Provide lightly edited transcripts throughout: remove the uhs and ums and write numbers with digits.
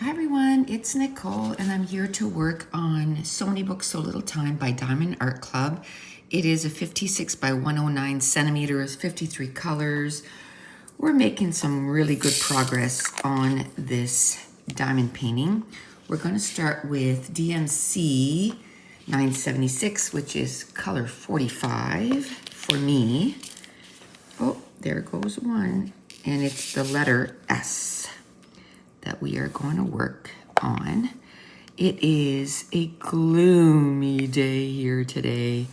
Hi everyone, it's Nicole and I'm here to work on So Many Books, So Little Time by Diamond Art Club. It is a 56 by 109 centimeters, 53 colors. We're making some really good progress on this diamond painting. We're going to start with DMC 976, which is color 45 for me. Oh, there goes one. And it's the letter S that we are going to work on. It is a gloomy day here today.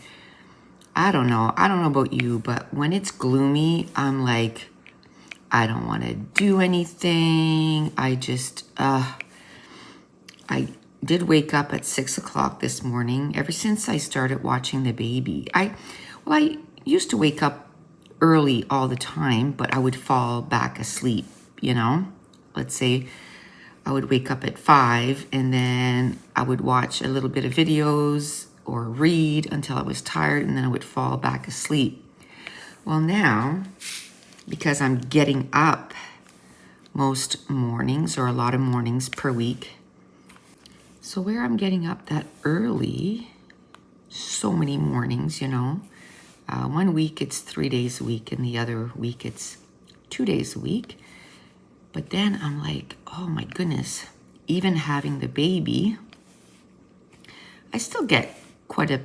I don't know about you, but when it's gloomy, I'm like, I don't want to do anything. I did wake up at 6 o'clock this morning. Ever since I started watching the baby, I used to wake up early all the time, but I would fall back asleep, let's say I would wake up at 5 and then I would watch a little bit of videos or read until I was tired and then I would fall back asleep. Well, now, because I'm getting up most mornings or a lot of mornings per week, so where I'm getting up that early, so many mornings, 1 week it's 3 days a week and the other week it's 2 days a week. But then I'm like, oh my goodness, even having the baby, I still get quite a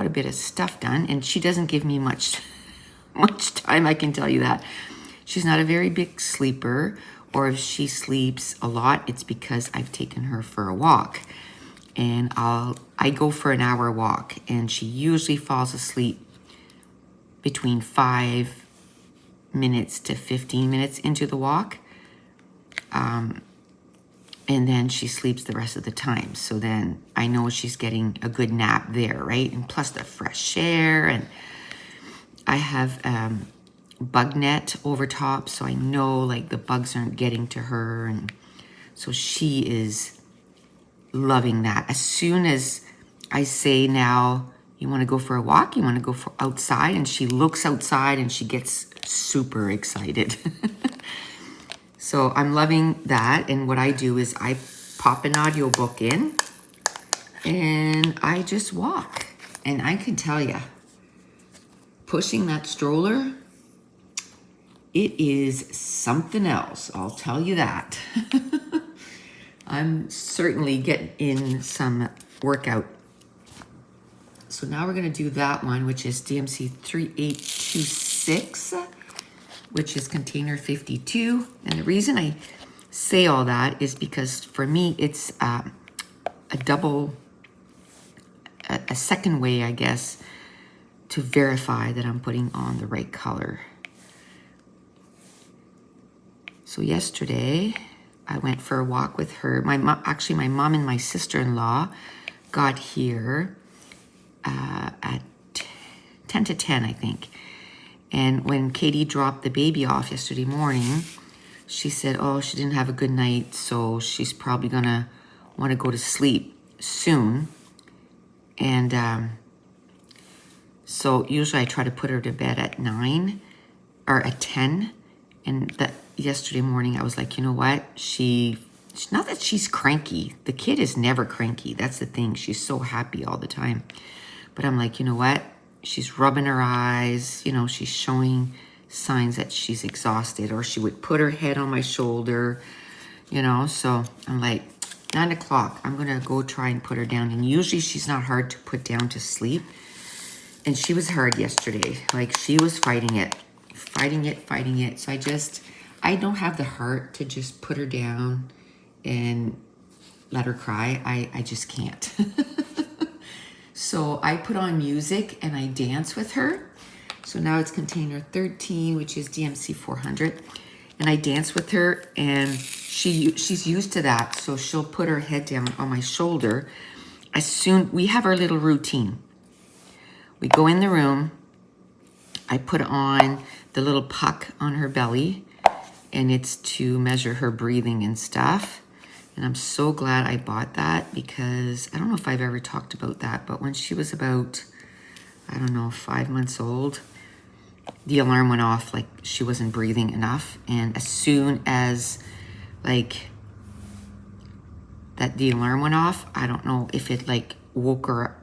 bit of stuff done. And she doesn't give me much time, I can tell you that. She's not a very big sleeper, or if she sleeps a lot, it's because I've taken her for a walk. And I go for an hour walk and she usually falls asleep between 5 minutes to 15 minutes into the walk. And then she sleeps the rest of the time. So then I know she's getting a good nap there, right? And plus the fresh air. And I have bug net over top, so I know like the bugs aren't getting to her. And so she is loving that. As soon as I say now, you want to go for a walk? You want to go for outside? And she looks outside and she gets super excited. So I'm loving that. And what I do is I pop an audiobook in and I just walk. And I can tell you, pushing that stroller, it is something else. I'll tell you that. I'm certainly getting in some workout. So now we're going to do that one, which is DMC 3826. Which is container 52. And the reason I say all that is because for me, it's a second way, I guess, to verify that I'm putting on the right color. So yesterday, I went for a walk with her. My mom and my sister-in-law got here at 10 to 10, I think. And when Katie dropped the baby off yesterday morning, she said, oh, she didn't have a good night, so she's probably gonna want to go to sleep soon. And so usually I try to put her to bed at 9 or at 10. And that yesterday morning I was like, you know what? Not that she's cranky. The kid is never cranky. That's the thing. She's so happy all the time. But I'm like, you know what? She's rubbing her eyes, she's showing signs that she's exhausted, or she would put her head on my shoulder, so I'm like, 9 o'clock, I'm going to go try and put her down. And usually she's not hard to put down to sleep. And she was hard yesterday. Like she was fighting it. So I don't have the heart to just put her down and let her cry. I just can't. So I put on music and I dance with her. So now it's container 13, which is DMC 400. And I dance with her and she's used to that. So she'll put her head down on my shoulder. We have our little routine. We go in the room. I put on the little puck on her belly and it's to measure her breathing and stuff. And I'm so glad I bought that because I don't know if I've ever talked about that, but when she was about, 5 months old, the alarm went off like she wasn't breathing enough. And as soon as that the alarm went off. I don't know if it like woke her,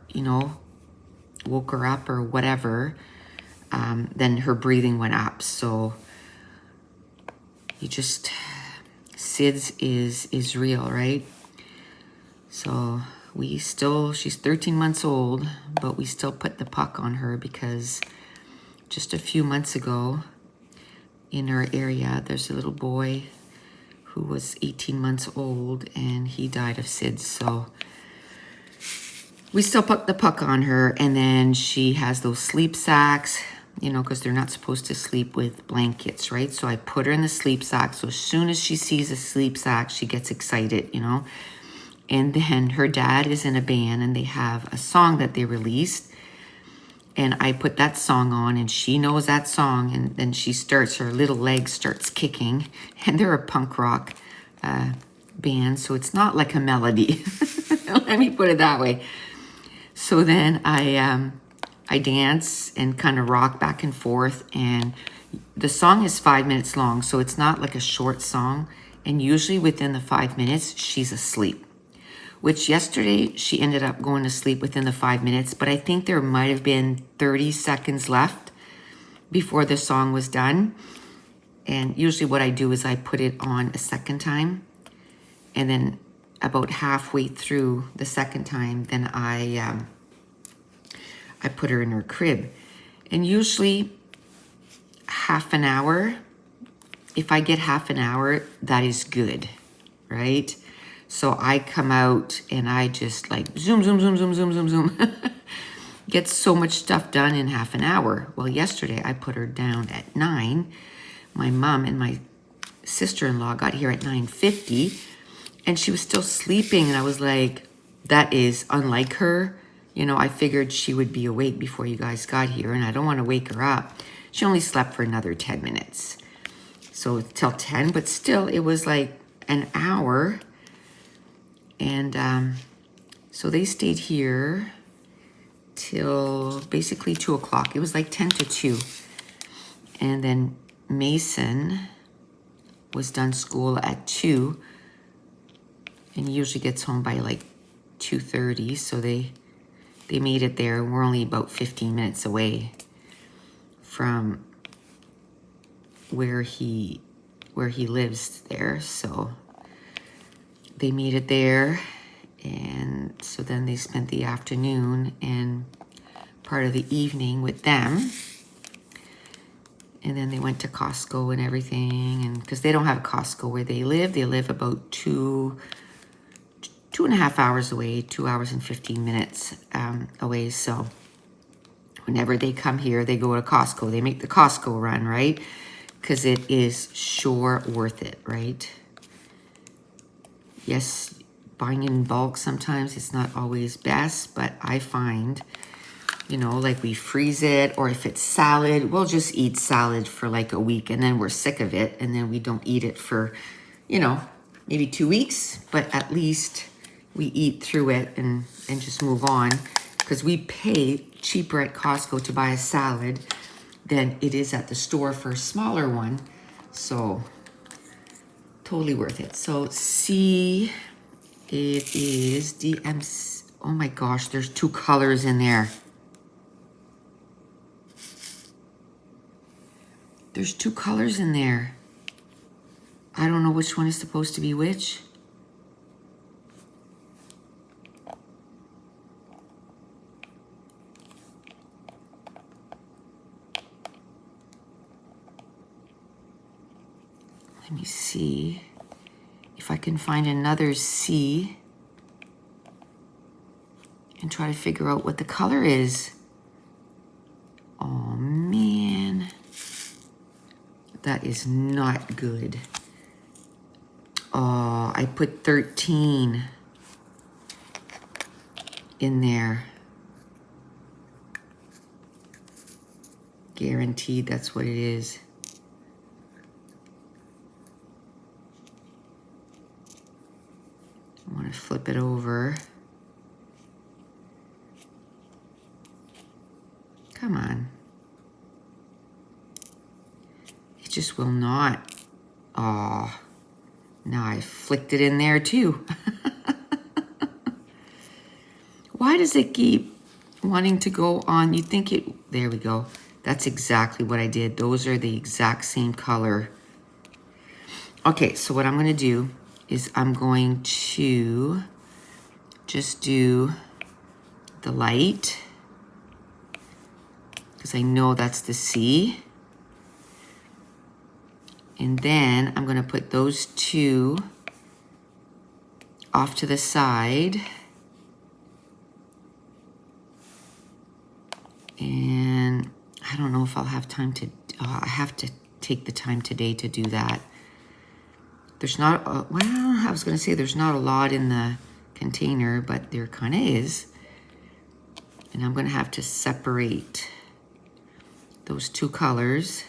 woke her up or whatever. Then her breathing went up. So SIDS is real, right? So she's 13 months old, but we still put the puck on her because just a few months ago in our area, there's a little boy who was 18 months old and he died of SIDS. So we still put the puck on her, and then she has those sleep sacks, because they're not supposed to sleep with blankets, right? So I put her in the sleep sack. So as soon as she sees a sleep sack, she gets excited, And then her dad is in a band and they have a song that they released. And I put that song on and she knows that song. And then her little leg starts kicking. And they're a punk rock band, so it's not like a melody. Let me put it that way. So then I dance and kind of rock back and forth, and the song is 5 minutes long, so it's not like a short song. And usually within the 5 minutes, she's asleep. Which yesterday she ended up going to sleep within the 5 minutes, but I think there might have been 30 seconds left before the song was done. And usually what I do is I put it on a second time, and then about halfway through the second time, then I put her in her crib. And usually half an hour, if I get half an hour, that is good, right? So I come out and I just like zoom, zoom, zoom, zoom, zoom, zoom, zoom. Get so much stuff done in half an hour. Well, yesterday I put her down at 9. My mom and my sister-in-law got here at 9:50. And she was still sleeping, and I was like, that is unlike her. I figured she would be awake before you guys got here, and I don't want to wake her up. She only slept for another 10 minutes. So till 10, but still it was like an hour. And so they stayed here till basically 2 o'clock. It was like 10 to 2. And then Mason was done school at 2. And he usually gets home by like 2:30, so they made it there. We're only about 15 minutes away from where he lives there. So they made it there, and so then they spent the afternoon and part of the evening with them. And then they went to Costco and everything, and because they don't have a Costco where they live about 2.5 hours away, 2 hours and 15 minutes away. So whenever they come here, they go to Costco. They make the Costco run, right? Because it is sure worth it, right? Yes, buying in bulk sometimes it's not always best, but I find, like we freeze it, or if it's salad, we'll just eat salad for like a week and then we're sick of it, and then we don't eat it for, maybe 2 weeks, but at least we eat through it and just move on, because we pay cheaper at Costco to buy a salad than it is at the store for a smaller one. So totally worth it. So C, it is DMC. Oh my gosh, there's 2 colors in there. There's 2 colors in there. I don't know which one is supposed to be which. Let me see if I can find another C and try to figure out what the color is. Oh man, that is not good. Oh, I put 13 in there. Guaranteed that's what it is. I want to flip it over. Come on. It just will not. Oh, now I flicked it in there too. Why does it keep wanting to go on? You think it, there we go. That's exactly what I did. Those are the exact same color. Okay, so what I'm gonna do is I'm going to just do the light, because I know that's the C. And then I'm gonna put those two off to the side. And I don't know if I'll have time to, I have to take the time today to do that. There's not, well, I was gonna say there's not a lot in the container, but there kind of is. And I'm gonna have to separate those two colors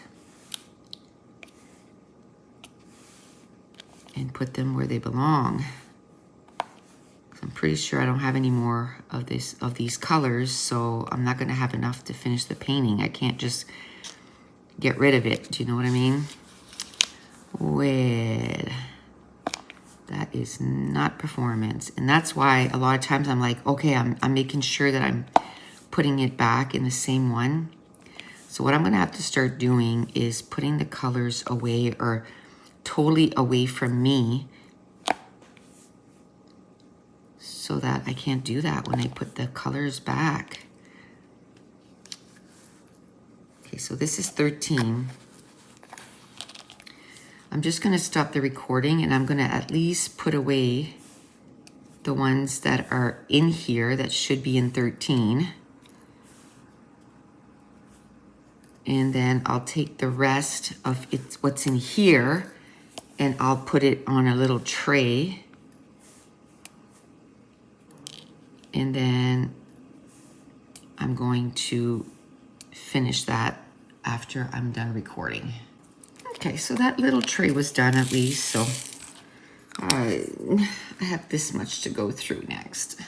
and put them where they belong. I'm pretty sure I don't have any more of these colors, so I'm not gonna have enough to finish the painting. I can't just get rid of it. Do you know what I mean? Well, that is not performance. And that's why a lot of times I'm like, okay, I'm making sure that I'm putting it back in the same one. So what I'm gonna have to start doing is putting the colors away, or totally away from me, so that I can't do that when I put the colors back. Okay, so this is 13. I'm just gonna stop the recording, and I'm gonna at least put away the ones that are in here that should be in 13. And then I'll take the rest of what's in here, and I'll put it on a little tray. And then I'm going to finish that after I'm done recording. Okay, so that little tray was done at least, so I have this much to go through next.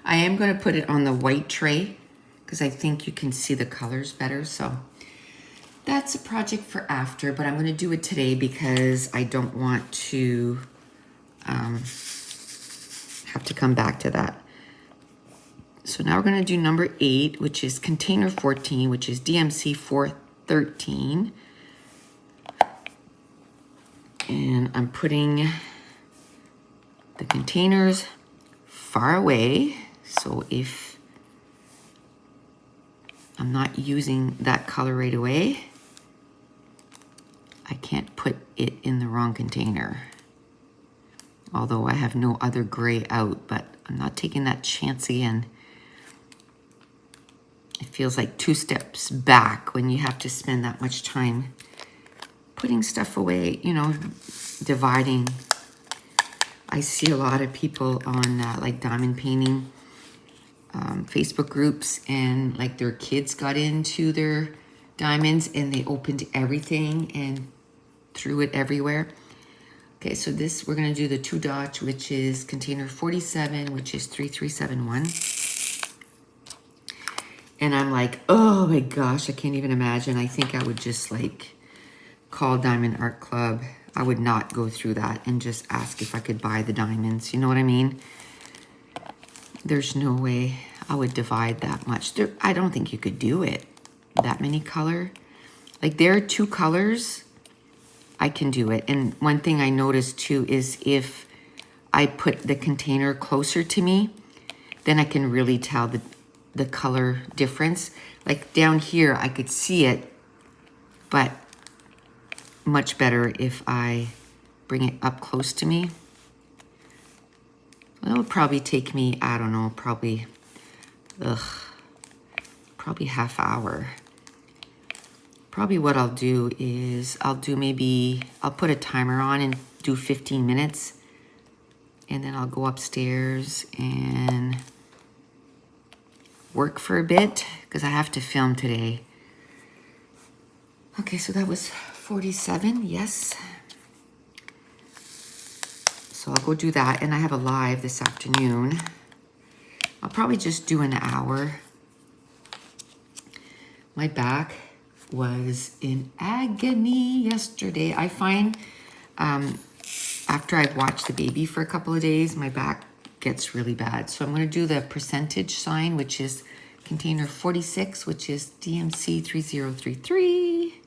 I am going to put it on the white tray because I think you can see the colors better. So that's a project for after, but I'm going to do it today because I don't want to have to come back to that. So now we're going to do number 8, which is container 14, which is DMC 413. And I'm putting the containers far away. So if I'm not using that color right away, I can't put it in the wrong container. Although I have no other gray out, but I'm not taking that chance again. It feels like 2 steps back when you have to spend that much time putting stuff away, you know, dividing. I see a lot of people on like diamond painting Facebook groups, and like their kids got into their diamonds and they opened everything and threw it everywhere. Okay, so this, we're gonna do the 2 dots, which is container 47, which is 3371. And I'm like, oh my gosh, I can't even imagine. I think I would just like call Diamond Art Club. I would not go through that and just ask if I could buy the diamonds. You know what I mean? There's no way I would divide that much. I don't think you could do it. That many color. Like there are 2 colors, I can do it. And one thing I noticed too is if I put the container closer to me, then I can really tell the color difference. Like down here, I could see it, but much better if I bring it up close to me. It'll probably take me, I don't know, probably half hour. Probably what I'll do is I'll put a timer on and do 15 minutes. And then I'll go upstairs and work for a bit because I have to film today. Okay, so that was 47, yes. So I'll go do that, and I have a live this afternoon. I'll probably just do an hour. My back was in agony yesterday. I find after I've watched the baby for a couple of days, my back gets really bad. So I'm going to do the percentage sign, which is container 46, which is DMC 3033.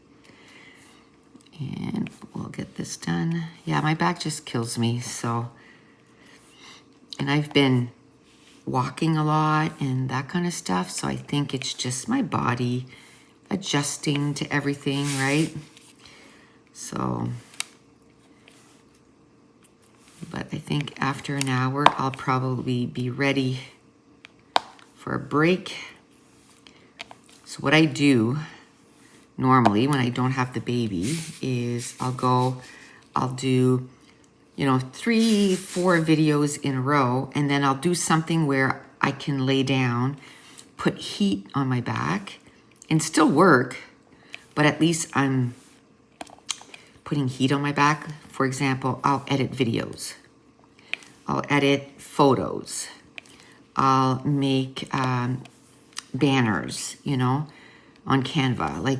And we'll get this done. Yeah, my back just kills me, so. And I've been walking a lot and that kind of stuff, so I think it's just my body adjusting to everything, right? So, but I think after an hour, I'll probably be ready for a break. So what I do normally when I don't have the baby is I'll do, you know, 3-4 videos in a row, and then I'll do something where I can lay down, put heat on my back, and still work, but at least I'm putting heat on my back. For example, I'll edit videos. I'll edit photos. I'll make banners, you know, on Canva. Like,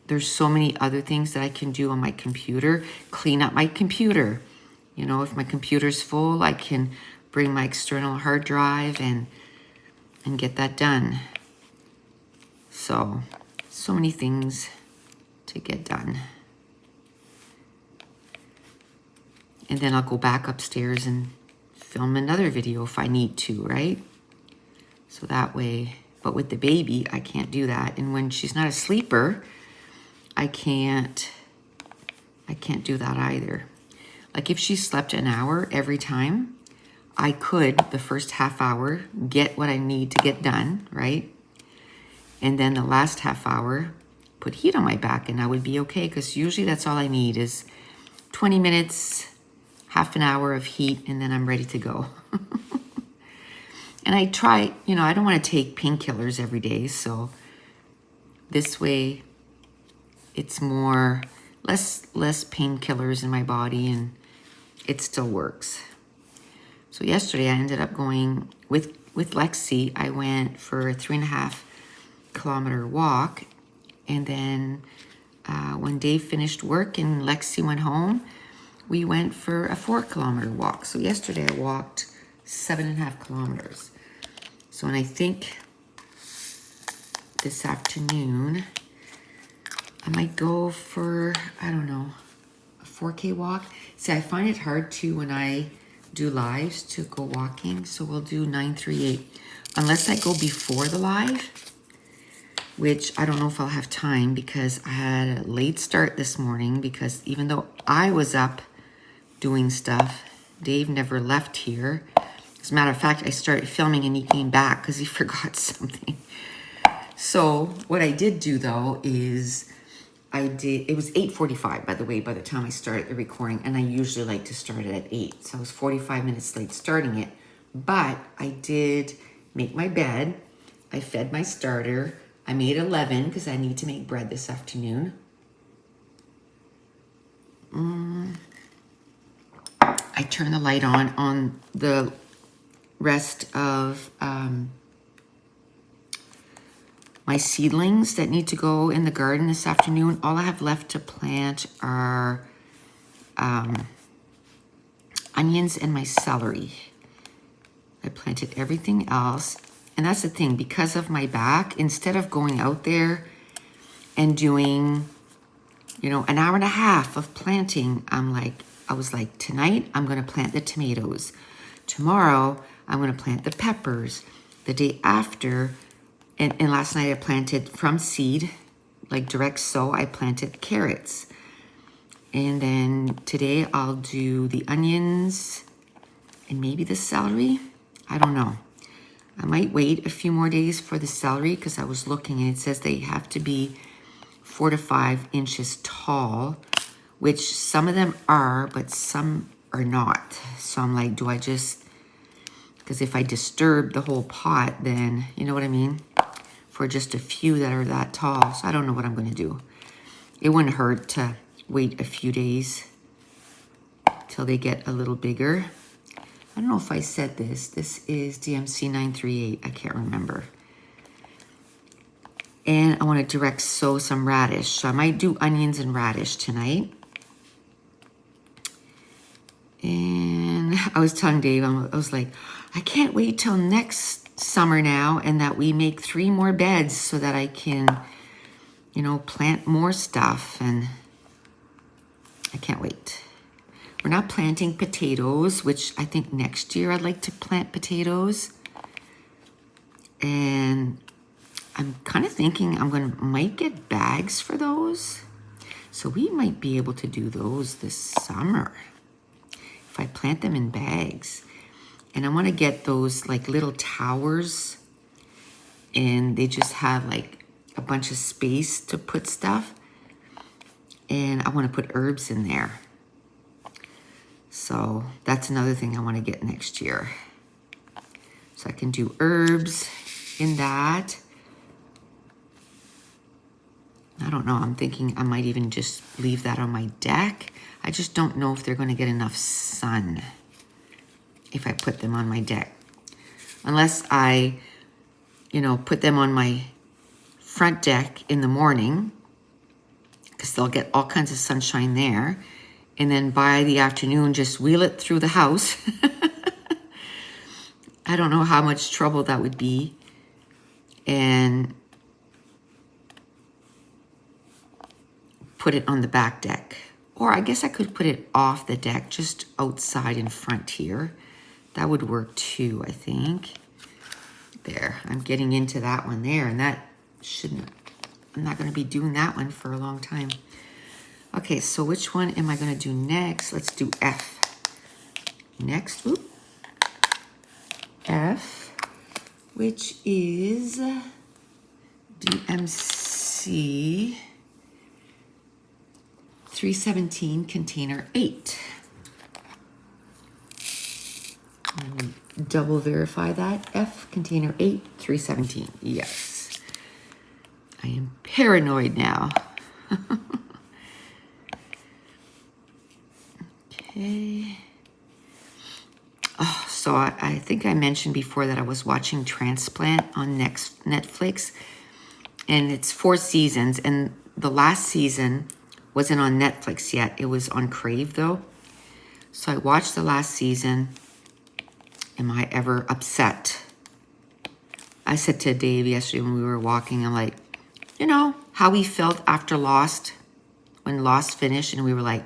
there's so many other things that I can do on my computer. Clean up my computer. You know, if my computer's full, I can bring my external hard drive and get that done. So many things to get done. And then I'll go back upstairs and film another video if I need to, right? So that way, but with the baby, I can't do that. And when she's not a sleeper, I can't do that either. Like if she slept an hour every time, I could, the first half hour, get what I need to get done, right? And then the last half hour, put heat on my back and I would be okay, because usually that's all I need is 20 minutes, half an hour of heat, and then I'm ready to go. And I try, you know, I don't want to take painkillers every day, so this way it's more, less painkillers in my body, and it still works. So yesterday I ended up going with Lexi. I went for a 3.5 kilometer walk, and then when Dave finished work and Lexi went home, we went for a 4 kilometer walk. So yesterday I walked 7.5 kilometers. So, and I think this afternoon I might go for, I don't know, a 4K walk. See, I find it hard to, when I do lives, to go walking. So we'll do 938. Unless I go before the live, which I don't know if I'll have time, because I had a late start this morning, because even though I was up doing stuff, Dave never left here. As a matter of fact, I started filming and he came back because he forgot something. So what I did do though is it was 8:45, by the way, by the time I started the recording, and I usually like to start it at 8. So I was 45 minutes late starting it, but I did make my bed. I fed my starter. I made 11 because I need to make bread this afternoon. I turned the light on the rest of my seedlings that need to go in the garden this afternoon. All I have left to plant are onions and my celery. I planted everything else. And that's the thing, because of my back, instead of going out there and doing, you know, an hour and a half of planting, I was like, tonight I'm going to plant the tomatoes. Tomorrow I'm going to plant the peppers. The day after, and last night I planted from seed, like direct sow, I planted carrots. And then today I'll do the onions and maybe the celery. I don't know. I might wait a few more days for the celery, because I was looking and it says they have to be 4 to 5 inches tall, which some of them are, but some are not. So I'm like, do I just, because if I disturb the whole pot, then, you know what I mean? For just a few that are that tall. So I don't know what I'm going to do. It wouldn't hurt to wait a few days till they get a little bigger. I don't know if I said this. This is DMC 938. I can't remember. And I want to direct sow some radish. So I might do onions and radish tonight. And I was telling Dave, I was like, I can't wait till next summer now and that we make 3 more beds so that I can, you know, plant more stuff, and I can't wait. We're not planting potatoes, which I think next year I'd like to plant potatoes. And I'm kind of thinking might get bags for those. So we might be able to do those this summer if I plant them in bags. And I want to get those like little towers, and they just have like a bunch of space to put stuff. And I want to put herbs in there. So that's another thing I want to get next year. So I can do herbs in that. I don't know. I'm thinking I might even just leave that on my deck. I just don't know if they're going to get enough sun if I put them on my deck. Unless I, you know, put them on my front deck in the morning, because they'll get all kinds of sunshine there. And then by the afternoon, just wheel it through the house. I don't know how much trouble that would be. And put it on the back deck. Or I guess I could put it off the deck, just outside in front here. That would work too, I think. There, I'm getting into that one there, and that shouldn't, I'm not going to be doing that one for a long time. Okay, so which one am I going to do next? Let's do F. Next, F, which is DMC 317 container 8. Let me double verify that. F container 8 317. Yes. I am paranoid now. Okay. Oh, so I think I mentioned before that I was watching Transplant on Netflix, and it's 4 seasons, and the last season wasn't on Netflix yet. It was on Crave though. So I watched the last season. Am I ever upset? I said to Dave yesterday when we were walking, I'm like, you know how we felt after Lost, when Lost finished, and we were like,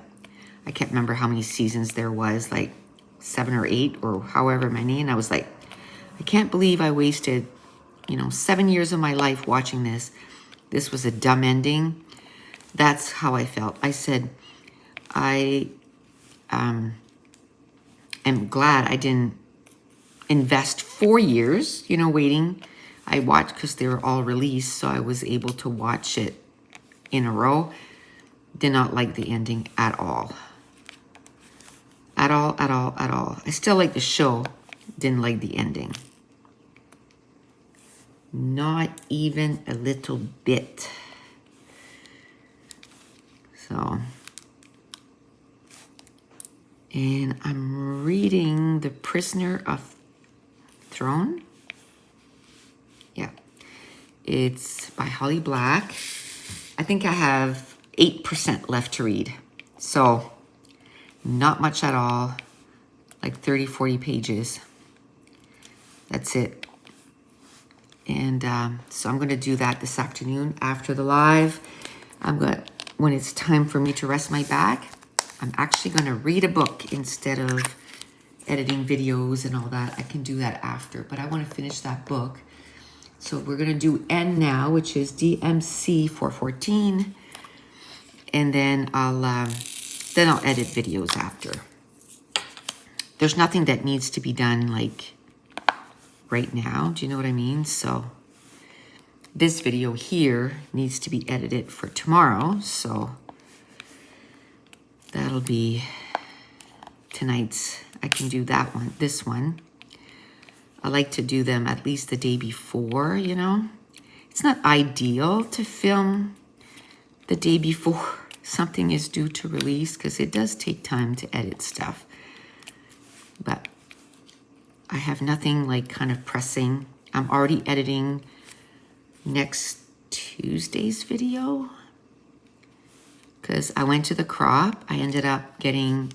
I can't remember how many seasons there was, like 7 or 8 or however many. And I was like, I can't believe I wasted, 7 years of my life watching this. This was a dumb ending. That's how I felt. I said, I am glad I didn't invest 4 years, waiting. I watched because they were all released, so I was able to watch it in a row. Did not like the ending at all. At all. I still like the show. Didn't like the ending. Not even a little bit. So, and I'm reading The Prisoner of Throne. Yeah. It's by Holly Black. I think I have 8% left to read. So, not much at all. Like 30, 40 pages. That's it. And so I'm going to do that this afternoon after the live. When it's time for me to rest my back, I'm actually going to read a book instead of editing videos and all that. I can do that after, but I want to finish that book. So we're going to do N now, which is DMC 414. And then I'll edit videos after. There's nothing that needs to be done like right now. Do you know what I mean? So this video here needs to be edited for tomorrow. So that'll be tonight's. I can do that one, this one. I like to do them at least the day before, It's not ideal to film the day before something is due to release because it does take time to edit stuff. But I have nothing like kind of pressing. I'm already editing next Tuesday's video because I went to the crop. I ended up getting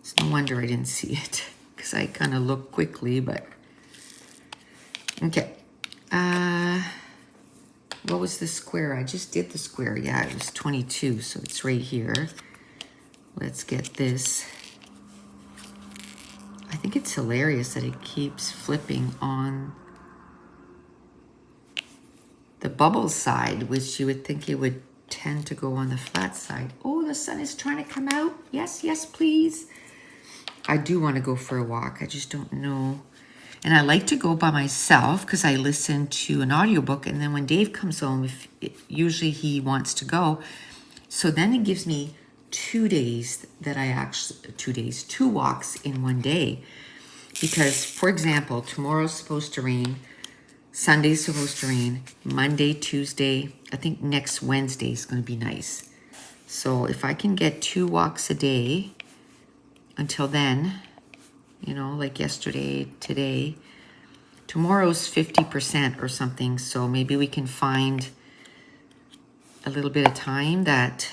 It's no wonder I didn't see it because I kind of looked quickly, but okay. What was the square? I just did the square. Yeah, it was 22, so it's right here. Let's get this. I think it's hilarious that it keeps flipping on the bubble side, which you would think it would tend to go on the flat side. Oh, the sun is trying to come out. Yes, yes, please. I do want to go for a walk. I just don't know. And I like to go by myself because I listen to an audiobook. And then when Dave comes home, usually he wants to go. So then it gives me 2 days that I actually, 2 days, 2 walks in one day. Because, for example, tomorrow's supposed to rain. Sunday's supposed to rain. Monday, Tuesday, I think next Wednesday is going to be nice. So if I can get 2 walks a day until then, you know, like yesterday, today, tomorrow's 50% or something. So maybe we can find a little bit of time that,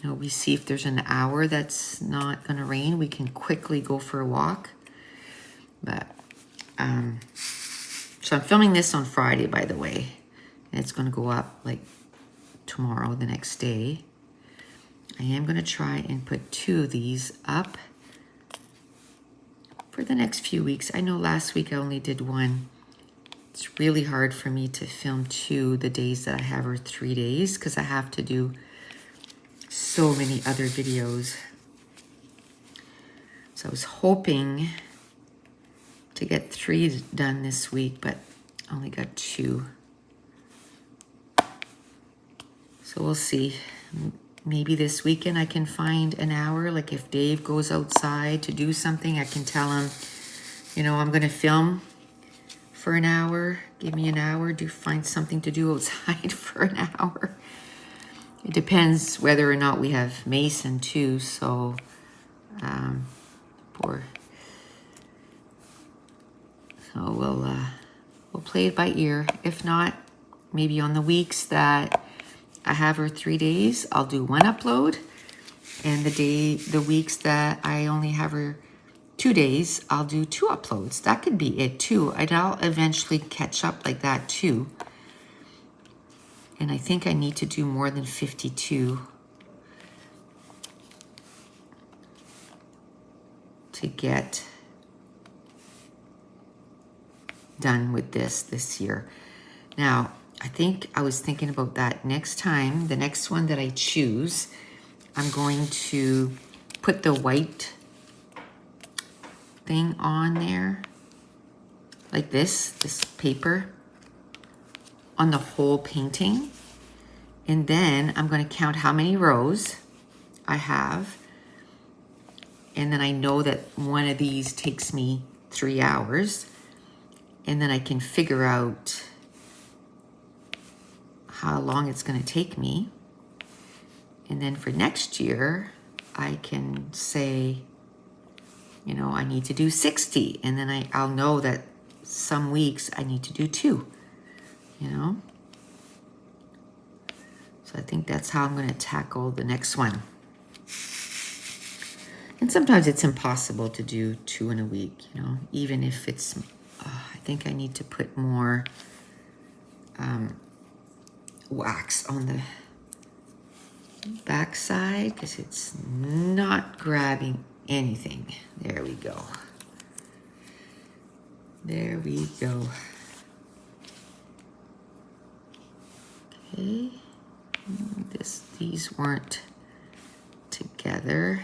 you know, we see if there's an hour that's not going to rain. We can quickly go for a walk. But, so I'm filming this on Friday, by the way. And it's going to go up like tomorrow, the next day. I am going to try and put 2 of these up for the next few weeks. I know last week I only did 1. It's really hard for me to film 2 the days that I have, or 3 days, because I have to do so many other videos. So I was hoping to get 3 done this week, but I only got 2. So we'll see. Maybe this weekend I can find an hour. Like if Dave goes outside to do something, I can tell him, you know, I'm going to film for an hour. Give me an hour. Find something to do outside for an hour. It depends whether or not we have Mason too. So, so we'll play it by ear. If not, maybe on the weeks that I have her 3 days, I'll do 1 upload. And the weeks that I only have her 2 days, I'll do 2 uploads. That could be it too. And I'll eventually catch up like that too. And I think I need to do more than 52 to get done with this year. Now, I was thinking about that next time, the next one that I choose, I'm going to put the white thing on there, like this paper, on the whole painting. And then I'm going to count how many rows I have. And then I know that one of these takes me 3 hours. And then I can figure out how long it's going to take me. And then for next year, I can say, you know, I need to do 60. And then I'll know that some weeks I need to do 2, you know. So I think that's how I'm going to tackle the next one. And sometimes it's impossible to do 2 in a week, you know, even if it's, I think I need to put more wax on the back side because it's not grabbing anything. There we go. There we go. Okay. These weren't together.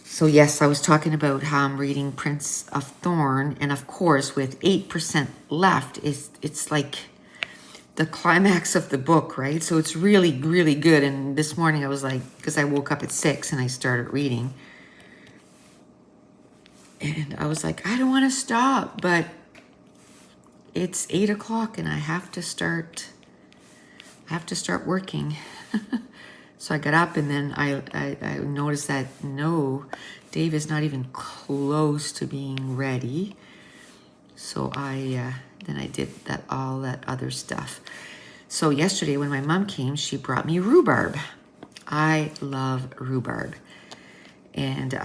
So yes, I was talking about how I'm reading Prince of Thorn, and of course with 8% left, it's like the climax of the book, right? So it's really, really good. And this morning I was like, because I woke up at 6 and I started reading, and I was like, I don't want to stop, but it's 8 o'clock and I have to start working. So I got up, and then I noticed that no, Dave is not even close to being ready. So then I did all that other stuff. So yesterday when my mom came, she brought me rhubarb. I love rhubarb. And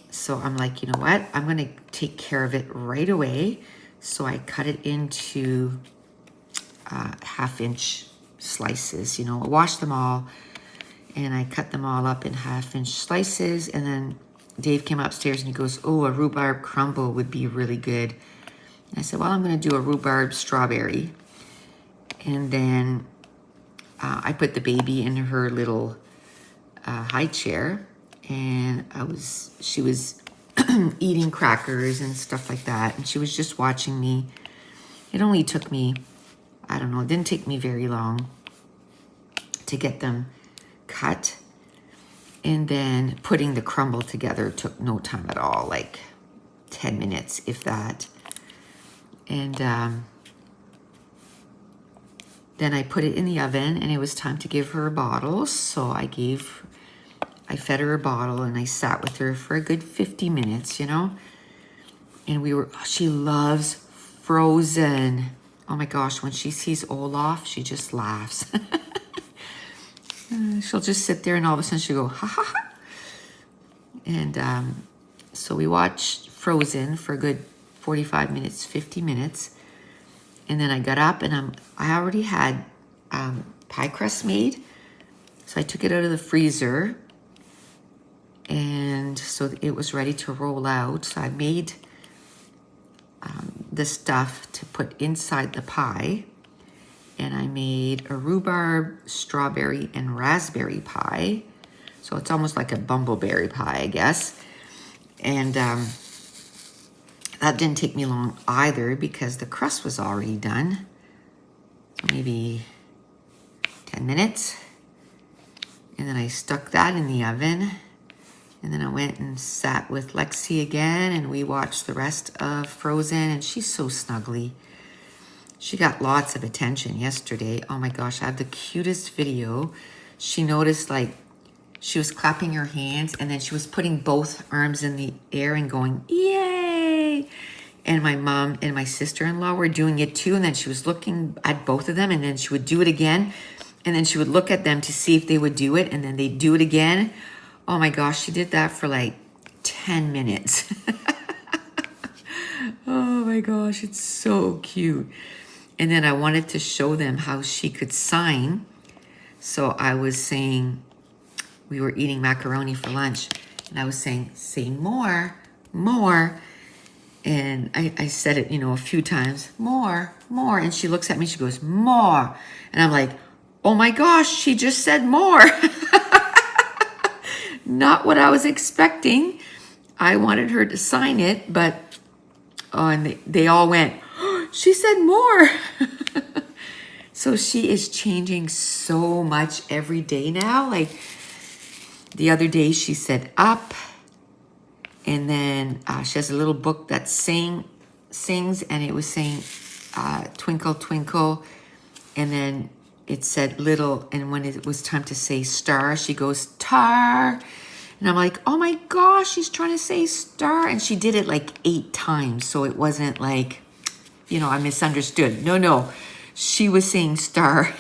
so I'm like, you know what? I'm going to take care of it right away. So I cut it into 1/2-inch slices. You know, I washed them all and I cut them all up in 1/2-inch slices. And then Dave came upstairs and he goes, oh, a rhubarb crumble would be really good. And I said, well, I'm going to do a rhubarb strawberry. And then I put the baby in her little high chair, and she was eating crackers and stuff like that, and she was just watching me. It only took me, I don't know, it didn't take me very long to get them cut. And then putting the crumble together took no time at all, like 10 minutes, if that. And then I put it in the oven, and it was time to give her a bottle. So I fed her a bottle, and I sat with her for a good 50 minutes, you know. And she loves Frozen. Oh my gosh, when she sees Olaf, she just laughs. She'll just sit there, and all of a sudden she'll go, ha ha ha. And so we watched Frozen for a good 45 minutes, 50 minutes. And then I got up, and I already had pie crust made. So I took it out of the freezer, and so it was ready to roll out. So I made the stuff to put inside the pie. And I made a rhubarb, strawberry, and raspberry pie. So it's almost like a bumbleberry pie, I guess. And that didn't take me long either because the crust was already done. So maybe 10 minutes. And then I stuck that in the oven. And then I went and sat with Lexi again, and we watched the rest of Frozen, and she's so snuggly. She got lots of attention yesterday. Oh my gosh, I have the cutest video. She noticed, like, she was clapping her hands, and then she was putting both arms in the air and going, yay! And my mom and my sister-in-law were doing it too, and then she was looking at both of them, and then she would do it again, and then she would look at them to see if they would do it, and then they'd do it again. Oh my gosh, she did that for like 10 minutes. Oh my gosh, it's so cute. And then I wanted to show them how she could sign. So I was saying, we were eating macaroni for lunch, and I was saying, say more, more. And I said it, you know, a few times, more, more. And she looks at me, she goes, more. And I'm like, oh my gosh, she just said more. Not what I was expecting. I wanted her to sign it, but, oh, and they all went, oh, she said more. So she is changing so much every day now. Like the other day she said up, and then she has a little book that sings, and it was saying twinkle, twinkle, and then it said little, and when it was time to say star, she goes tar. And I'm like, oh my gosh, she's trying to say star. And she did it like 8 times. So it wasn't like, you know, I misunderstood. No, she was saying star.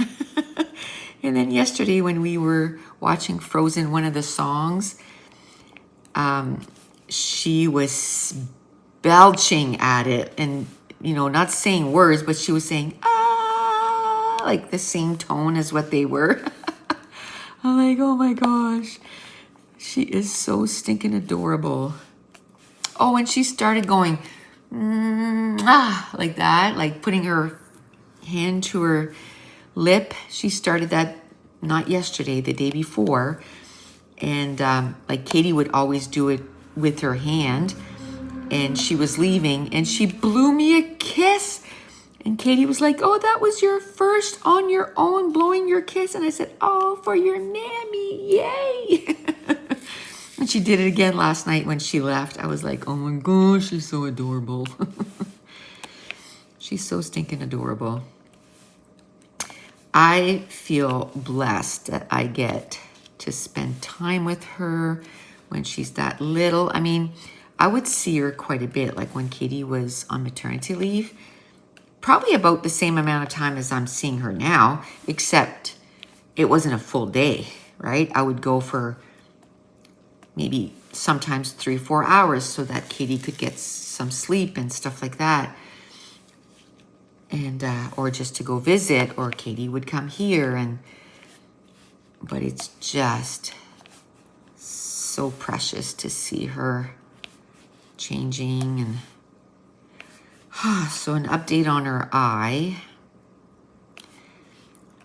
And then yesterday when we were watching Frozen, one of the songs, she was belching at it and, you know, not saying words, but she was saying, ah, like the same tone as what they were. I'm like, oh my gosh. She is so stinking adorable. Oh, and she started going, like that, like putting her hand to her lip. She started that not yesterday, the day before. And like Katie would always do it with her hand. And she was leaving and she blew me a kiss. And Katie was like, oh, that was your first on your own blowing your kiss. And I said, oh, for your Nammy, yay. And she did it again last night when she left. I was like, oh my gosh, she's so adorable. She's so stinking adorable. I feel blessed that I get to spend time with her when she's that little. I mean, I would see her quite a bit, like when Katie was on maternity leave. Probably about the same amount of time as I'm seeing her now, except it wasn't a full day, right? I would go for maybe sometimes 3-4 hours so that Katie could get some sleep and stuff like that. And, or just to go visit, or Katie would come here. But it's just so precious to see her changing. And so an update on her eye.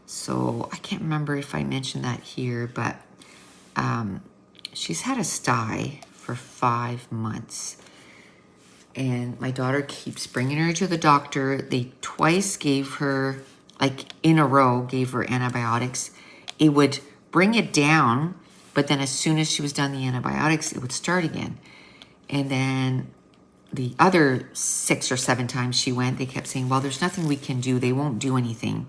So I can't remember if I mentioned that here, but she's had a sty for 5 months. And my daughter keeps bringing her to the doctor. They twice gave her, like in a row, gave her antibiotics. It would bring it down, but then as soon as she was done the antibiotics, it would start again. And then the other 6 or 7 times she went, they kept saying, well, there's nothing we can do. They won't do anything.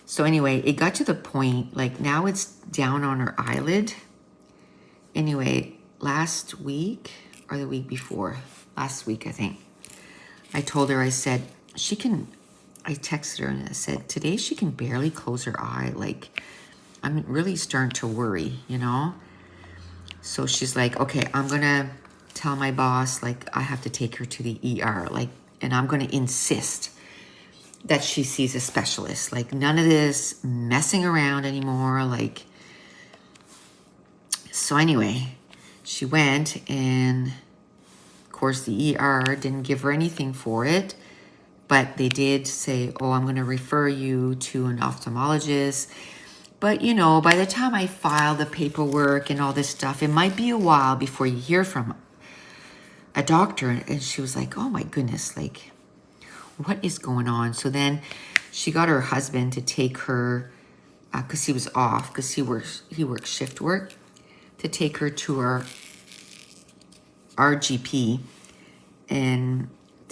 So anyway, it got to the point, like now it's down on her eyelid. Anyway, last week or the week before, last week, I think, I told her, I said, I texted her and I said, today she can barely close her eye. Like, I'm really starting to worry, you know? So she's like, okay, I'm going to tell my boss, like, I have to take her to the ER, like, and I'm going to insist that she sees a specialist. Like, none of this messing around anymore. Like, so anyway, she went, and of course the ER didn't give her anything for it, but they did say, oh, I'm going to refer you to an ophthalmologist. But, you know, by the time I file the paperwork and all this stuff, it might be a while before you hear from a doctor. And she was like, oh my goodness, like, what is going on? So then she got her husband to take her, because he was off, because he works shift work, to take her to our GP, and,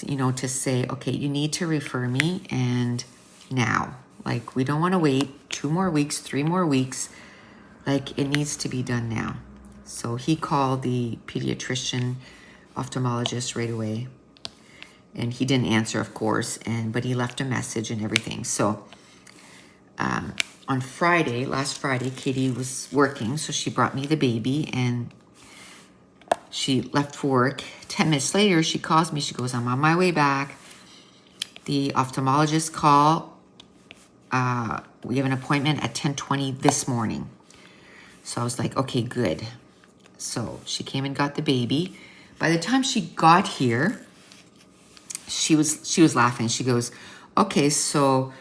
you know, to say, okay, you need to refer me, and now. Like, we don't want to wait 2 more weeks, 3 more weeks. Like, it needs to be done now. So he called the pediatrician ophthalmologist right away. And he didn't answer, of course, but he left a message and everything. So on Friday, last Friday, Katie was working. So she brought me the baby, and she left for work. 10 minutes later, she calls me. She goes, I'm on my way back. The ophthalmologist called. We have an appointment at 10:20 this morning. So I was like, okay, good. So she came and got the baby. By the time she got here, she was laughing. She goes, okay, so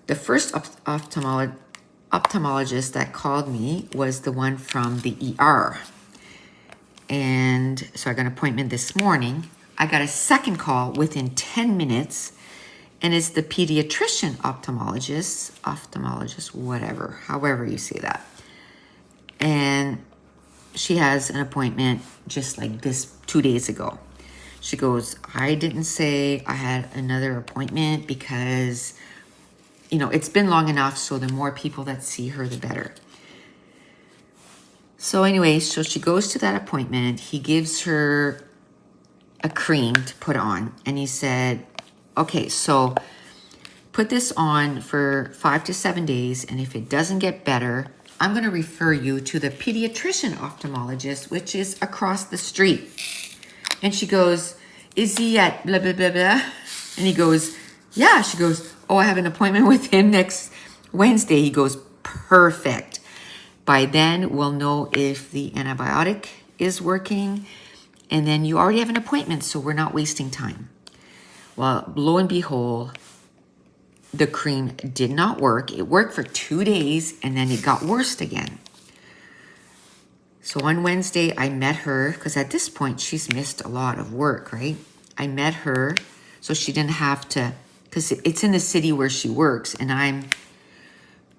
the first ophthalmologist that called me was the one from the ER. And so I got an appointment this morning. I got a second call within 10 minutes. And it's the pediatrician ophthalmologist, whatever, however you say that. And she has an appointment just like this 2 days ago. She goes, I didn't say I had another appointment because, you know, it's been long enough. So the more people that see her, the better. So anyway, so she goes to that appointment. He gives her a cream to put on. And he said, okay, so put this on for 5 to 7 days. And if it doesn't get better, I'm going to refer you to the pediatrician ophthalmologist, which is across the street. And she goes, is he at blah, blah, blah, blah? And he goes, yeah. She goes, oh, I have an appointment with him next Wednesday. He goes, perfect. By then, we'll know if the antibiotic is working. And then you already have an appointment, so we're not wasting time. Well, lo and behold, the cream did not work. It worked for 2 days, and then it got worse again. So on Wednesday, I met her, because at this point, she's missed a lot of work, right? I met her, so she didn't have to, because it's in the city where she works, and I'm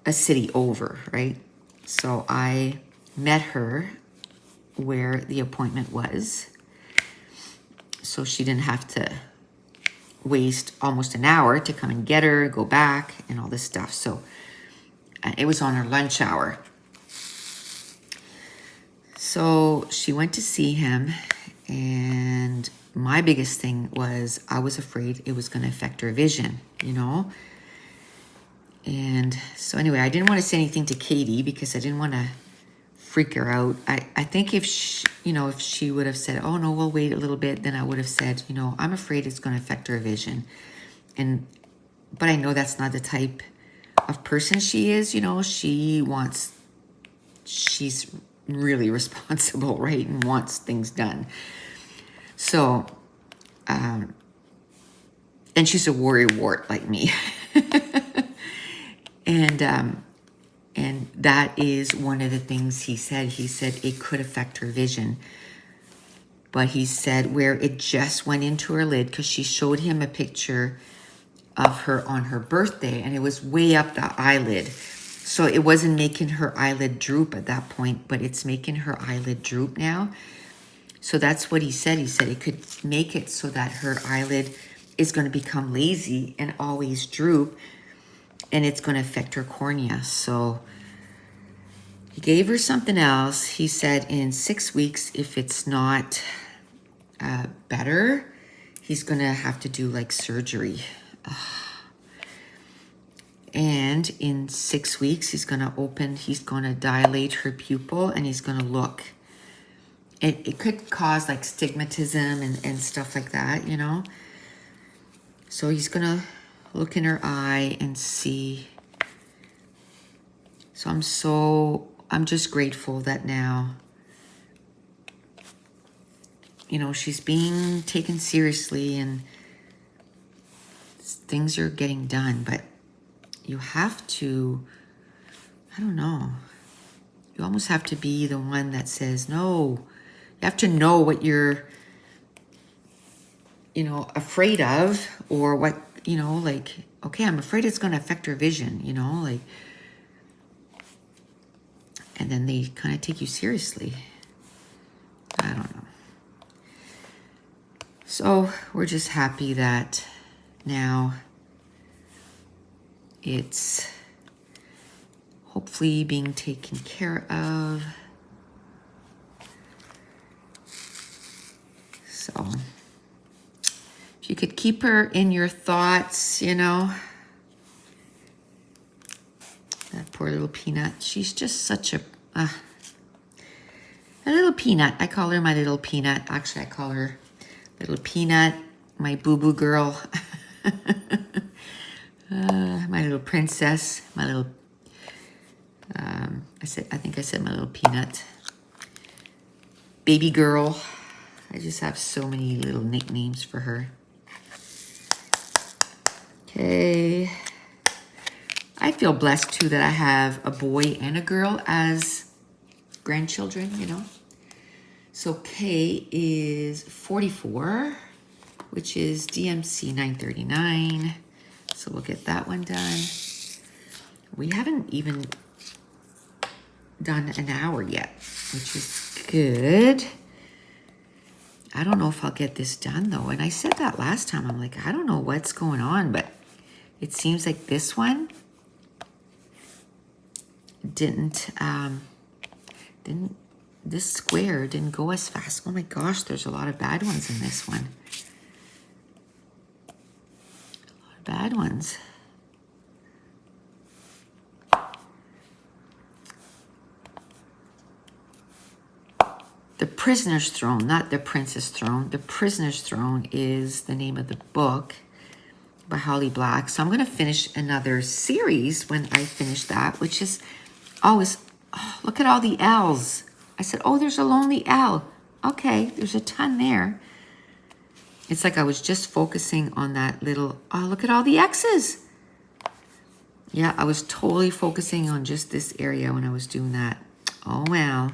a city over, right? So I met her where the appointment was, so she didn't have to waste almost an hour to come and get her, go back, and all this stuff. So it was on her lunch hour. So she went to see him, and my biggest thing was I was afraid it was going to affect her vision, you know? And so anyway, I didn't want to say anything to Katie because I didn't want to freak her out. I think if she, if she would have said, oh no, we'll wait a little bit, then I would have said, I'm afraid it's going to affect her vision. But I know that's not the type of person she is. She's really responsible, right? And wants things done. So, and she's a worrywart like me. And that is one of the things he said. He said it could affect her vision. But he said where it just went into her lid, because she showed him a picture of her on her birthday, and it was way up the eyelid. So it wasn't making her eyelid droop at that point, but it's making her eyelid droop now. So that's what he said. He said it could make it so that her eyelid is going to become lazy and always droop, and it's going to affect her cornea. So he gave her something else. He said in 6 weeks, if it's not better, he's going to have to do like surgery. And in 6 weeks, he's going to dilate her pupil, and he's going to look. It could cause like stigmatism and stuff like that, So he's going to look in her eye and see. So I'm just grateful that now, she's being taken seriously and things are getting done. But you have to, I don't know, you almost have to be the one that says no. You have to know what you're, afraid of, or what, like, okay, I'm afraid it's going to affect her vision, like, and then they kind of take you seriously. I don't know. So we're just happy that now it's hopefully being taken care of. So if you could keep her in your thoughts, that poor little peanut. She's just such a little peanut. I call her my little peanut. Actually, I call her little peanut, my boo-boo girl. My little princess, my little, I think I said my little peanut. Baby girl. I just have so many little nicknames for her. Okay. I feel blessed too that I have a boy and a girl as grandchildren, So Kay is 44, which is DMC 939. So we'll get that one done. We haven't even done an hour yet, which is good. I don't know if I'll get this done though. And I said that last time. I'm like, I don't know what's going on, but it seems like this one this square didn't go as fast. Oh my gosh, there's a lot of bad ones in this one. A lot of bad ones. The Prisoner's Throne, not the Princess Throne. The Prisoner's Throne is the name of the book by Holly Black. So I'm going to finish another series when I finish that, which is always, look at all the L's. I said, oh, there's a lonely L. Okay, there's a ton there. It's like I was just focusing on that little, oh, look at all the X's. Yeah, I was totally focusing on just this area when I was doing that. Oh, well.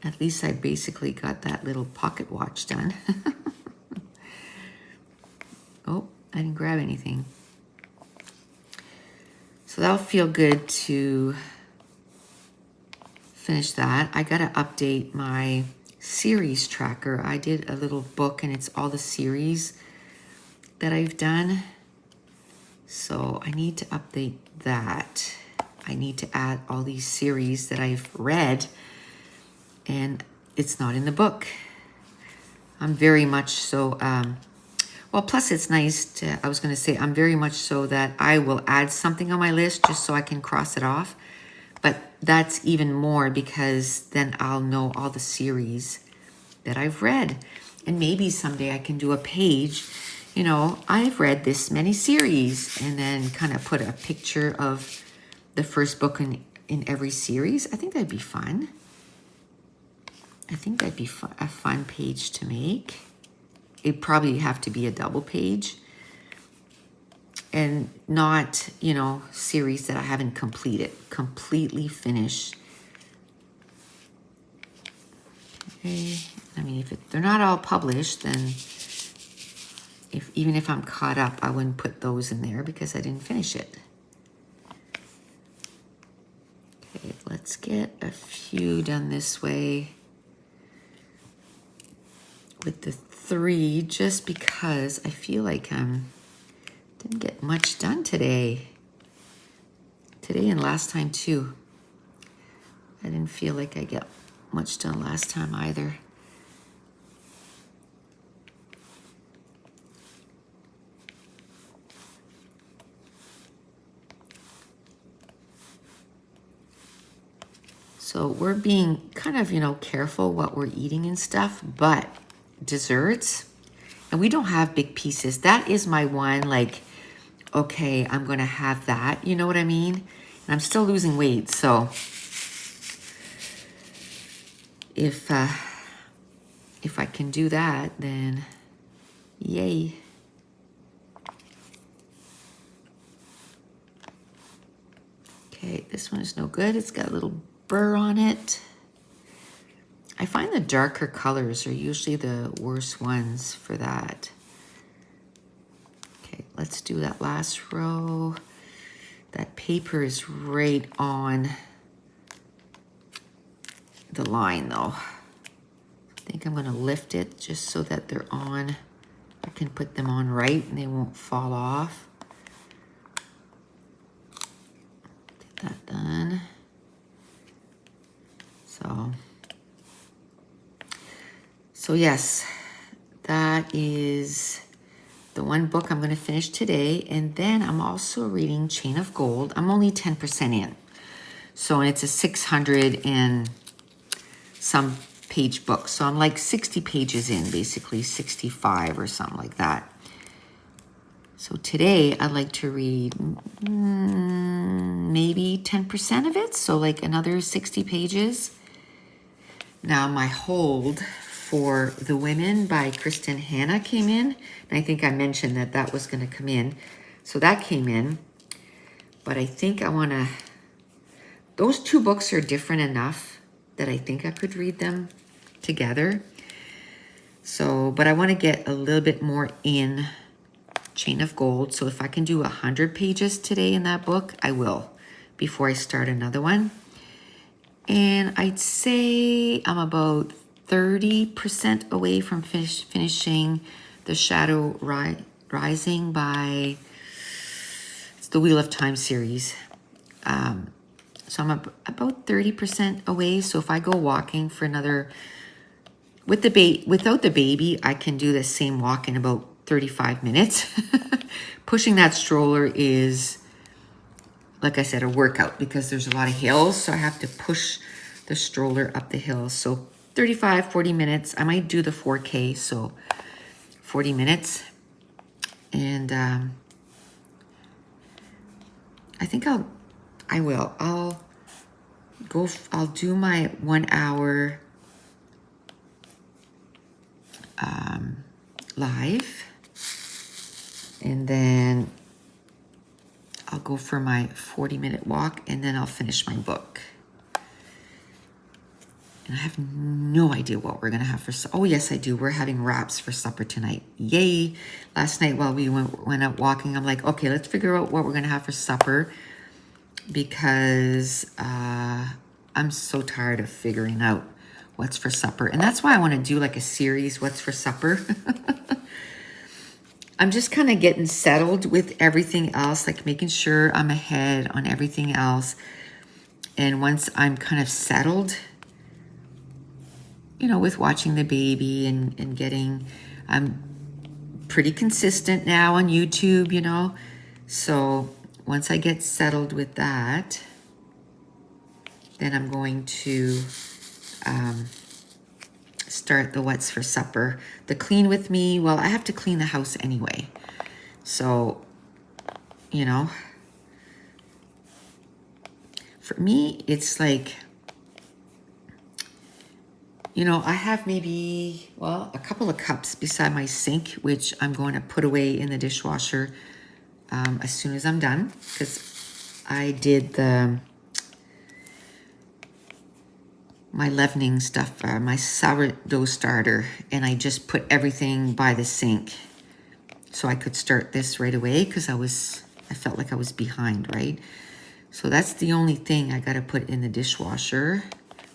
At least I basically got that little pocket watch done. Oh, I didn't grab anything. So that'll feel good to finish that. I got to update my series tracker. I did a little book and it's all the series that I've done. So I need to update that. I need to add all these series that I've read, and it's not in the book. I'm very much so, well, plus it's nice to, I was going to say, I'm very much so that I will add something on my list just so I can cross it off. But that's even more because then I'll know all the series that I've read. And maybe someday I can do a page, you know, I've read this many series, and then kind of put a picture of the first book in every series. I think that'd be fun. I think that'd be a fun page to make. It'd probably have to be a double page and not, you know, series that I haven't completely finished. Okay, I mean, if they're not all published, then even if I'm caught up, I wouldn't put those in there because I didn't finish it. Okay, let's get a few done this way with the 3, just because I feel like didn't get much done today. Today and last time too. I didn't feel like I got much done last time either. So we're being kind of, you know, careful what we're eating and stuff, but desserts, and we don't have big pieces. That is my one, like, okay, I'm gonna have that, you know what I mean? And I'm still losing weight, so if I can do that, then yay. Okay, this one is no good. It's got a little burr on it. I find the darker colors are usually the worst ones for that. Okay, let's do that last row. That paper is right on the line though. I think I'm gonna lift it just so that they're on. I can put them on right and they won't fall off. Get that done. So yes, that is the one book I'm going to finish today. And then I'm also reading Chain of Gold. I'm only 10% in. So it's a 600 and some page book. So I'm like 60 pages in, basically 65 or something like that. So today I'd like to read maybe 10% of it. So like another 60 pages. Now my hold for The Women by Kristen Hanna came in. And I think I mentioned that that was going to come in. So that came in. But I think I want to... Those 2 books are different enough that I think I could read them together. So, but I want to get a little bit more in Chain of Gold. So if I can do 100 pages today in that book, I will before I start another one. And I'd say I'm about 30% away from finishing The Shadow Rising by, it's the Wheel of Time series. So I'm about 30% away. So if I go walking for another, without the baby, I can do the same walk in about 35 minutes. Pushing that stroller is, like I said, a workout because there's a lot of hills. So I have to push the stroller up the hills. So 35, 40 minutes. I might do the 4K, so 40 minutes. And I think I'll do my 1 hour live. And then I'll go for my 40-minute walk, and then I'll finish my book. And I have no idea what we're going to have for supper. Oh, yes, I do. We're having wraps for supper tonight. Yay. Last night while we went out walking, I'm like, okay, let's figure out what we're going to have for supper, because I'm so tired of figuring out what's for supper. And that's why I want to do like a series, What's for Supper. I'm just kind of getting settled with everything else, like making sure I'm ahead on everything else. And once I'm kind of settled, you know, with watching the baby and getting, I'm pretty consistent now on YouTube, you know. So once I get settled with that, then I'm going to start the what's for supper. The clean with me, well, I have to clean the house anyway. So, you know, for me, it's like, you know, I have maybe, well, a couple of cups beside my sink, which I'm going to put away in the dishwasher as soon as I'm done, because I did my leavening stuff, my sourdough starter, and I just put everything by the sink so I could start this right away, because I felt like I was behind, right? So that's the only thing I got to put in the dishwasher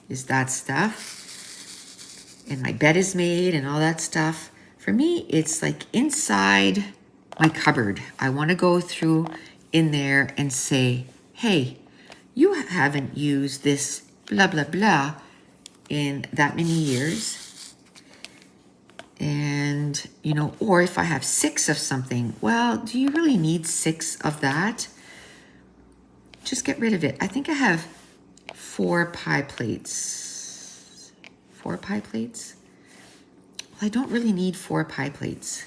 is that stuff. And my bed is made and all that stuff. For me, it's like inside my cupboard. I want to go through in there and say, hey, you haven't used this blah, blah, blah in that many years. And, you know, or if I have 6 of something, well, do you really need 6 of that? Just get rid of it. I think I have 4 pie plates. 4 pie plates? Well, I don't really need 4 pie plates.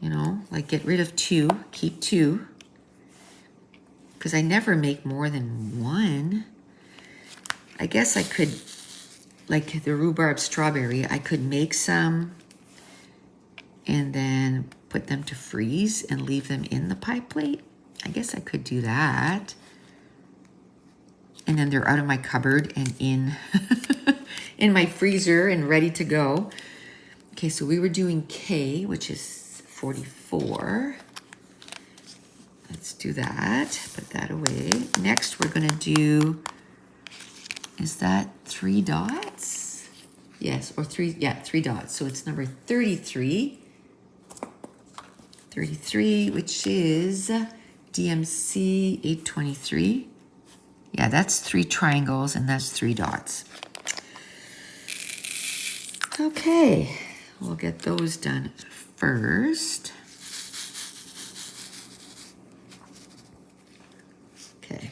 You know, like get rid of 2, keep 2. Because I never make more than 1. I guess I could, like the rhubarb strawberry, I could make some and then put them to freeze and leave them in the pie plate. I guess I could do that. And then they're out of my cupboard and in in my freezer and ready to go. Okay, so we were doing K, which is 44. Let's do that. Put that away. Next, we're going to do, is that 3 dots? Yes, or 3, yeah, 3 dots. So it's number 33. 33, which is DMC 823. Yeah, that's 3 triangles and that's 3 dots. Okay, we'll get those done first. Okay,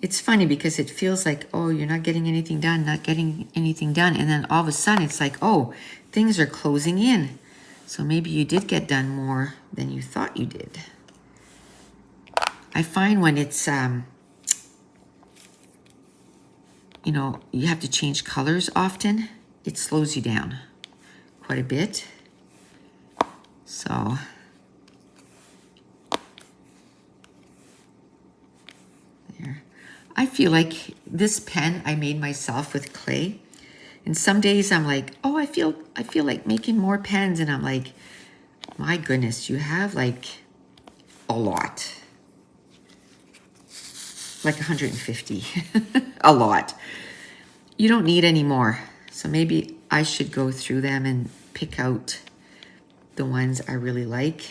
it's funny because it feels like, oh, you're not getting anything done, not getting anything done. And then all of a sudden it's like, oh, things are closing in. So maybe you did get done more than you thought you did. I find when it's, you know, you have to change colors often, it slows you down quite a bit. So there. I feel like this pen I made myself with clay. And some days I'm like, oh, I feel like making more pens, and I'm like, my goodness, you have like a lot. Like 150. A lot. You don't need any more. So maybe I should go through them and pick out the ones I really like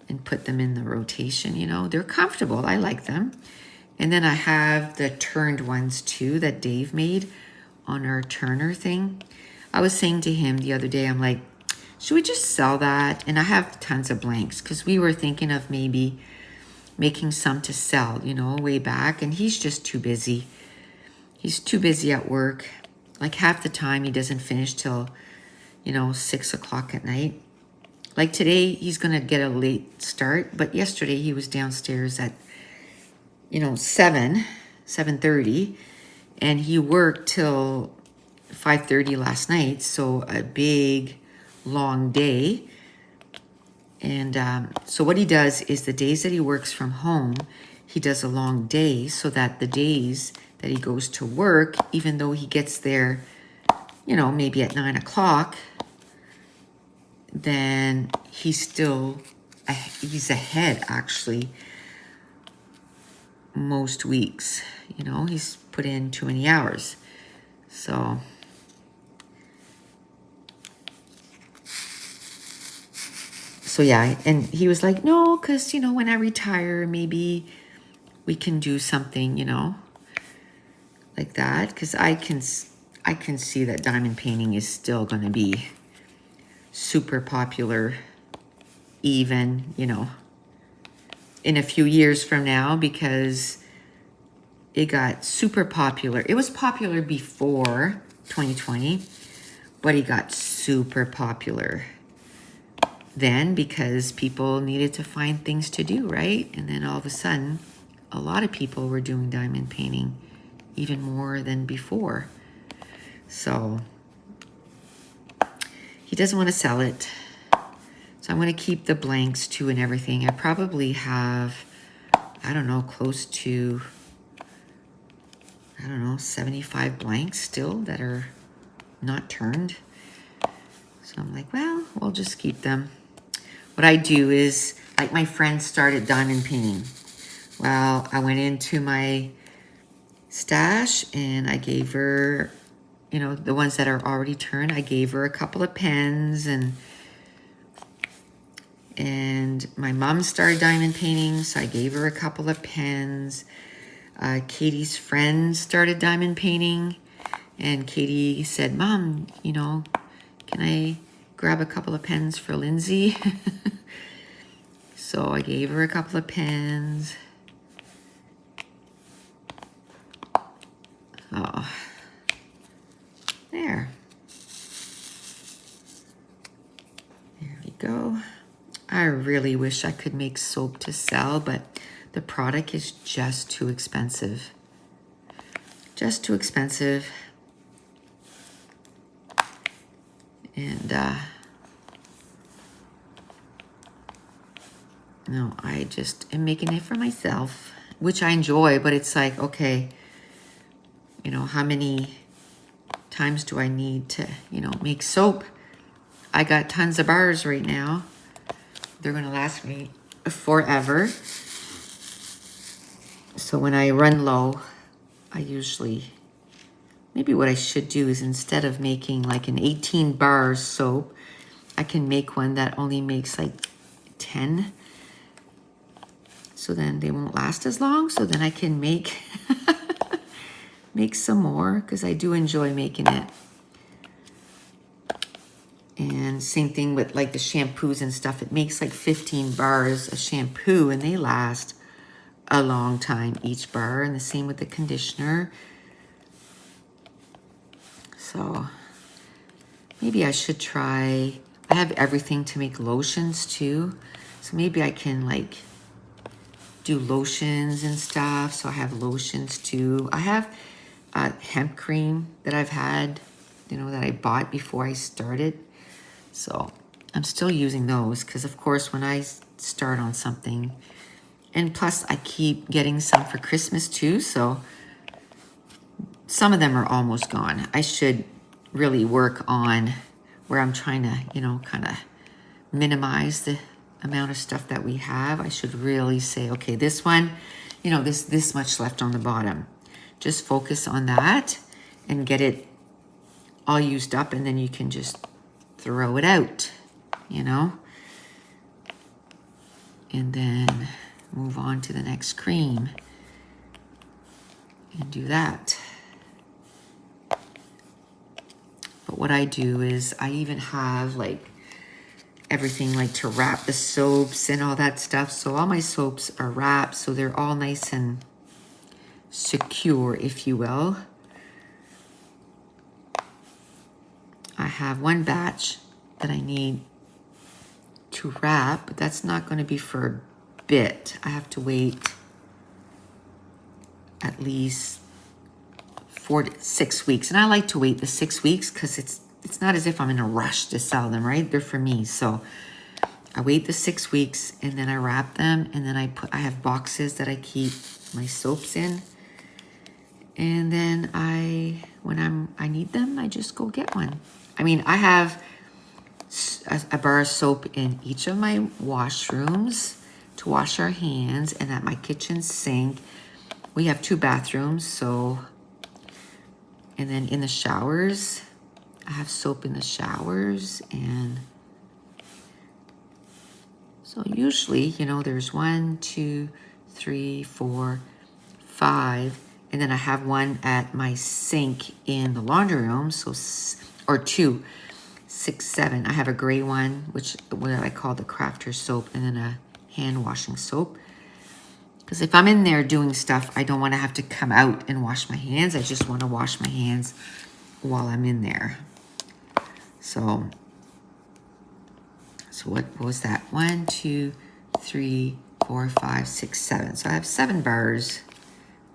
and put them in the rotation. You know, they're comfortable. I like them. And then I have the turned ones too that Dave made on our turner thing. I was saying to him the other day, I'm like, should we just sell that? And I have tons of blanks because we were thinking of maybe making some to sell, you know, way back. And he's just too busy. He's too busy at work. Like half the time he doesn't finish till, you know, 6 o'clock at night. Like today, he's going to get a late start. But yesterday he was downstairs at, you know, 7:30. And he worked till 5:30 last night. So a big, long day. And so what he does is the days that he works from home, he does a long day so that the days that he goes to work, even though he gets there, you know, maybe at 9 o'clock, then he's ahead actually most weeks. You know, he's put in too many hours. So yeah, and he was like, no, because, you know, when I retire, maybe we can do something, you know, like that. Because I can see that diamond painting is still going to be super popular, even, you know, in a few years from now, because it got super popular. It was popular before 2020, but it got super popular then because people needed to find things to do, right? And then all of a sudden, a lot of people were doing diamond painting even more than before. So he doesn't want to sell it. So I'm going to keep the blanks too and everything. I probably have, I don't know, close to, 75 blanks still that are not turned. So I'm like, well, we'll just keep them. What I do is, like my friend started diamond painting. Well, I went into my stash and I gave her, the ones that are already turned, I gave her a couple of pens and my mom started diamond painting, so I gave her a couple of pens. Katie's friend started diamond painting and Katie said, Mom, can I grab a couple of pens for Lindsay? So I gave her a couple of pens. Oh, there. There we go. I really wish I could make soap to sell, but the product is just too expensive. Just too expensive. And no, I just am making it for myself, which I enjoy, but it's like, okay, how many times do I need to, make soap? I got tons of bars right now. They're going to last me forever. So when I run low, I usually, maybe what I should do is instead of making like an 18 bar soap, I can make one that only makes like 10. So then they won't last as long. So then I can make, make some more because I do enjoy making it. And same thing with like the shampoos and stuff. It makes like 15 bars of shampoo and they last a long time each bar. And the same with the conditioner. So maybe I should try, I have everything to make lotions too. So maybe I can like do lotions and stuff. So I have lotions too. I have hemp cream that I've had, that I bought before I started. So I'm still using those because of course when I start on something, and plus I keep getting some for Christmas too. So some of them are almost gone. I should really work on where I'm trying to, kind of minimize the amount of stuff that we have. I should really say, okay, this one, this much left on the bottom. Just focus on that and get it all used up and then you can just throw it out, and then move on to the next cream and do that. But what I do is I even have like everything like to wrap the soaps and all that stuff. So all my soaps are wrapped, so they're all nice and secure, if you will. I have one batch that I need to wrap, but that's not going to be for a bit. I have to wait at least 4 to 6 weeks. And I like to wait the 6 weeks because it's not as if I'm in a rush to sell them, right? They're for me. So I wait the 6 weeks and then I wrap them and then I have boxes that I keep my soaps in. And then when I need them, I just go get one. I mean, I have a bar of soap in each of my washrooms to wash our hands and at my kitchen sink. We have 2 bathrooms, so, and then in the showers, I have soap in the showers. And so usually, there's 1, 2, 3, 4, 5, and then I have one at my sink in the laundry room, so, or 2, 6, 7. I have a gray one, what I call the crafter soap, and then a hand washing soap. Because if I'm in there doing stuff, I don't want to have to come out and wash my hands. I just want to wash my hands while I'm in there. So what was that? 1, 2, 3, 4, 5, 6, 7. So I have 7 bars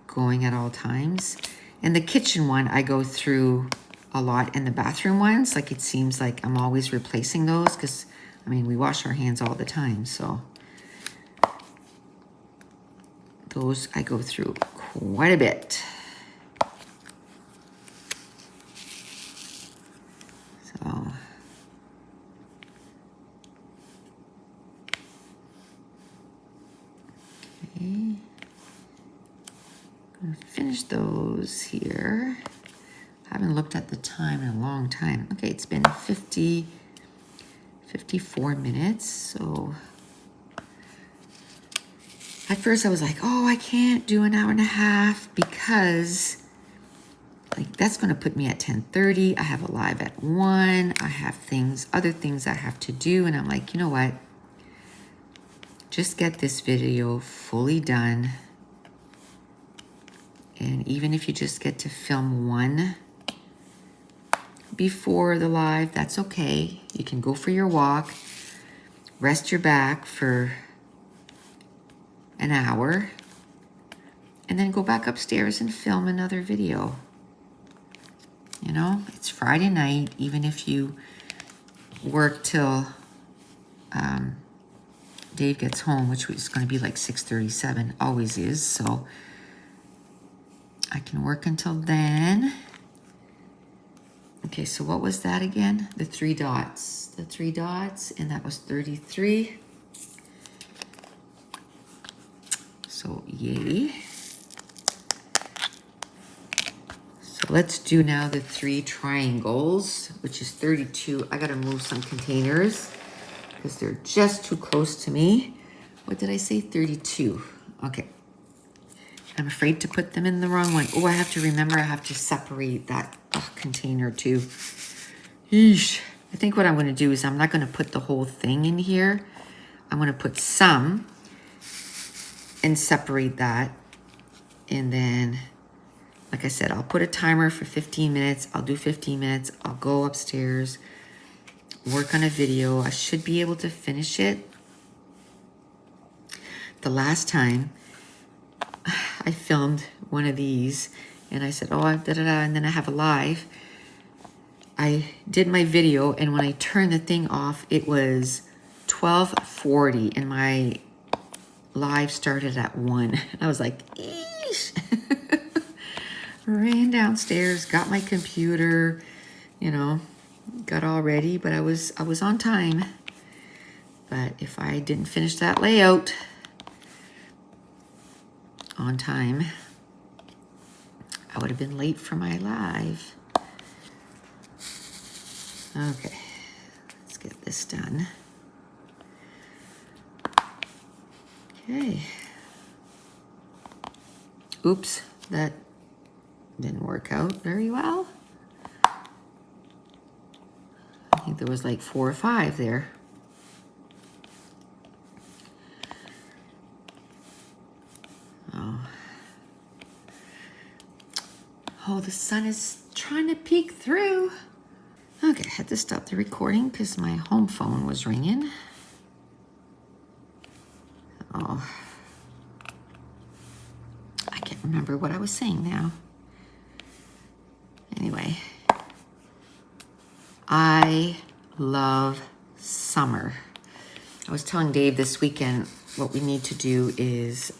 going at all times. And the kitchen one, I go through a lot. And the bathroom ones, like it seems like I'm always replacing those because, I mean, we wash our hands all the time. So those I go through quite a bit. So okay. I'm gonna finish those here. I haven't looked at the time in a long time. Okay, it's been 54 minutes. So at first I was like, oh, I can't do an hour and a half because like that's gonna put me at 10:30. I have a live at 1. I have other things I have to do. And I'm like, you know what? Just get this video fully done. And even if you just get to film one before the live, that's okay. You can go for your walk, rest your back for an hour, and then go back upstairs and film another video. You know, it's Friday night, even if you work till Dave gets home, which is going to be like 6:37, always is. So I can work until then. Okay, so what was that again? The 3 dots. The 3 dots, and that was 33. So yay. So let's do now the 3 triangles, which is 32. I gotta move some containers because they're just too close to me. What did I say? 32. Okay. I'm afraid to put them in the wrong one. Oh, I have to remember I have to separate that container too. Yeesh. I think what I'm going to do is I'm not going to put the whole thing in here. I'm going to put some and separate that. And then, like I said, I'll put a timer for 15 minutes. I'll do 15 minutes. I'll go upstairs, work on a video. I should be able to finish it. The last time I filmed one of these and I said, oh, and then I have a live. I did my video, and when I turned the thing off, it was 12:40 and my live started at 1. I was like, eesh. Ran downstairs, got my computer, you know, got all ready, but I was on time. But if I didn't finish that layout on time, I would have been late for my live. Okay, let's get this done. Okay. Oops, that didn't work out very well. I think there was like 4 or 5 there. Oh, the sun is trying to peek through. Okay, I had to stop the recording because my home phone was ringing. Oh, I can't remember what I was saying now. Anyway, I love summer. I was telling Dave this weekend what we need to do is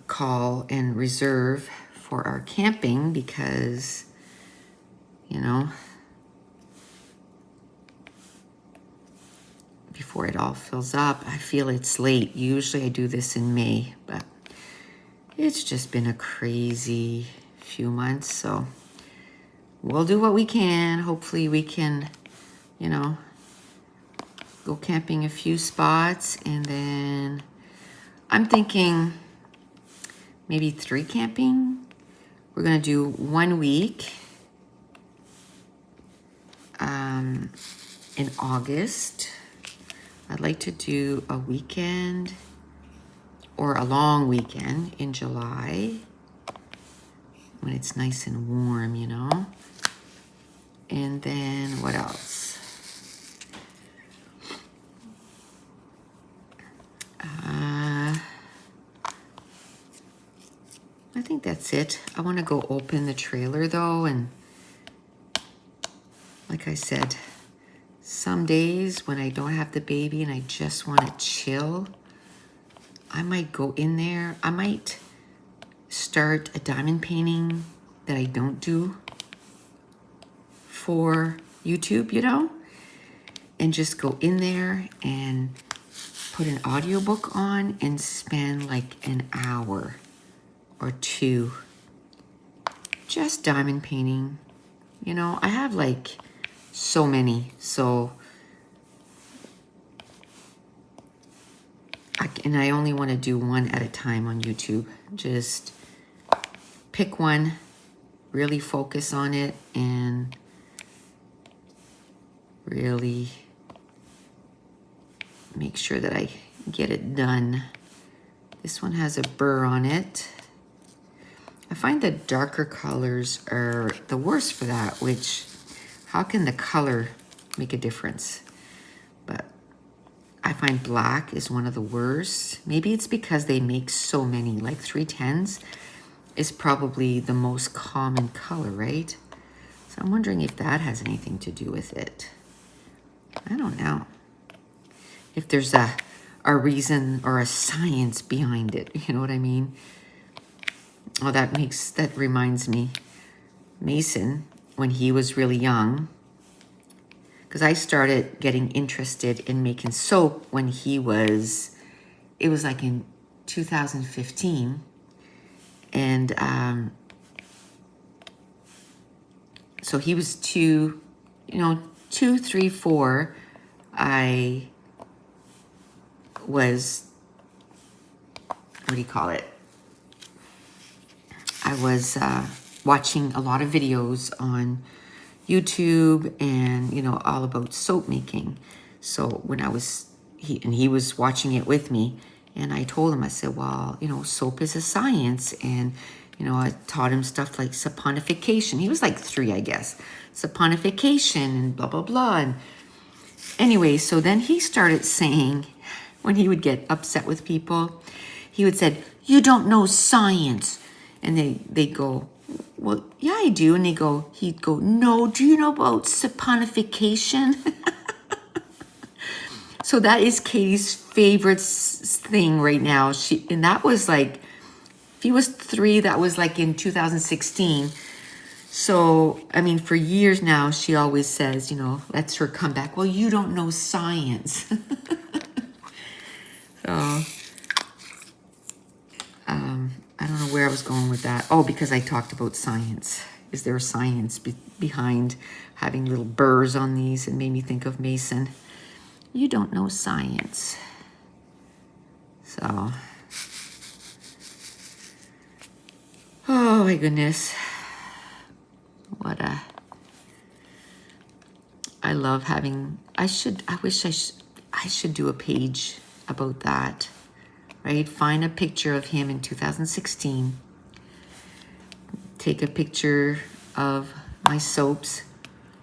call and reserve for our camping because, you know, before it all fills up. I feel it's late. Usually I do this in May, but it's just been a crazy few months. So we'll do what we can. Hopefully we can, you know, go camping a few spots. And then I'm thinking maybe 3 camping. We're going to do 1 week in August. I'd like to do a weekend or a long weekend in July when it's nice and warm, you know. And then what else? I think that's it. I want to go open the trailer though, and like I said, some days when I don't have the baby and I just want to chill, I might go in there. I might start a diamond painting that I don't do for YouTube, you know, and just go in there and put an audiobook on and spend like an hour or two just diamond painting. You know, I have like so many, so I only want to do one at a time on YouTube. Just pick one, really focus on it, and really make sure that I get it done. This one has a burr on it. I find the darker colors are the worst for that, which, how can the color make a difference? But I find black is one of the worst. Maybe it's because they make so many, like 310s is probably the most common color, right? So I'm wondering if that has anything to do with it. I don't know. If there's a reason or a science behind it, you know what I mean? Oh, that reminds me, Mason, when he was really young, because I started getting interested in making soap when it was like in 2015. And so he was 2, 3, 4. I was, what do you call it? I was watching a lot of videos on YouTube and, all about soap making. So when he was watching it with me, and I told him, I said, well, soap is a science. And, I taught him stuff like saponification. He was like 3, I guess. Saponification and blah, blah, blah. And anyway, so then he started saying, when he would get upset with people, he would say, you don't know science. And they go, well, yeah, I do. And he'd go, no, do you know about saponification? So that is Katie's favorite thing right now. And that was like, if he was 3, that was like in 2016. So, I mean, for years now, she always says, that's her comeback. Well, you don't know science. So, I don't know where I was going with that. Oh, because I talked about science. Is there science behind having little burrs on these? It made me think of Mason. You don't know science. So, oh my goodness. I love having, I wish I should do a page about that, right? Find a picture of him in 2016. Take a picture of my soaps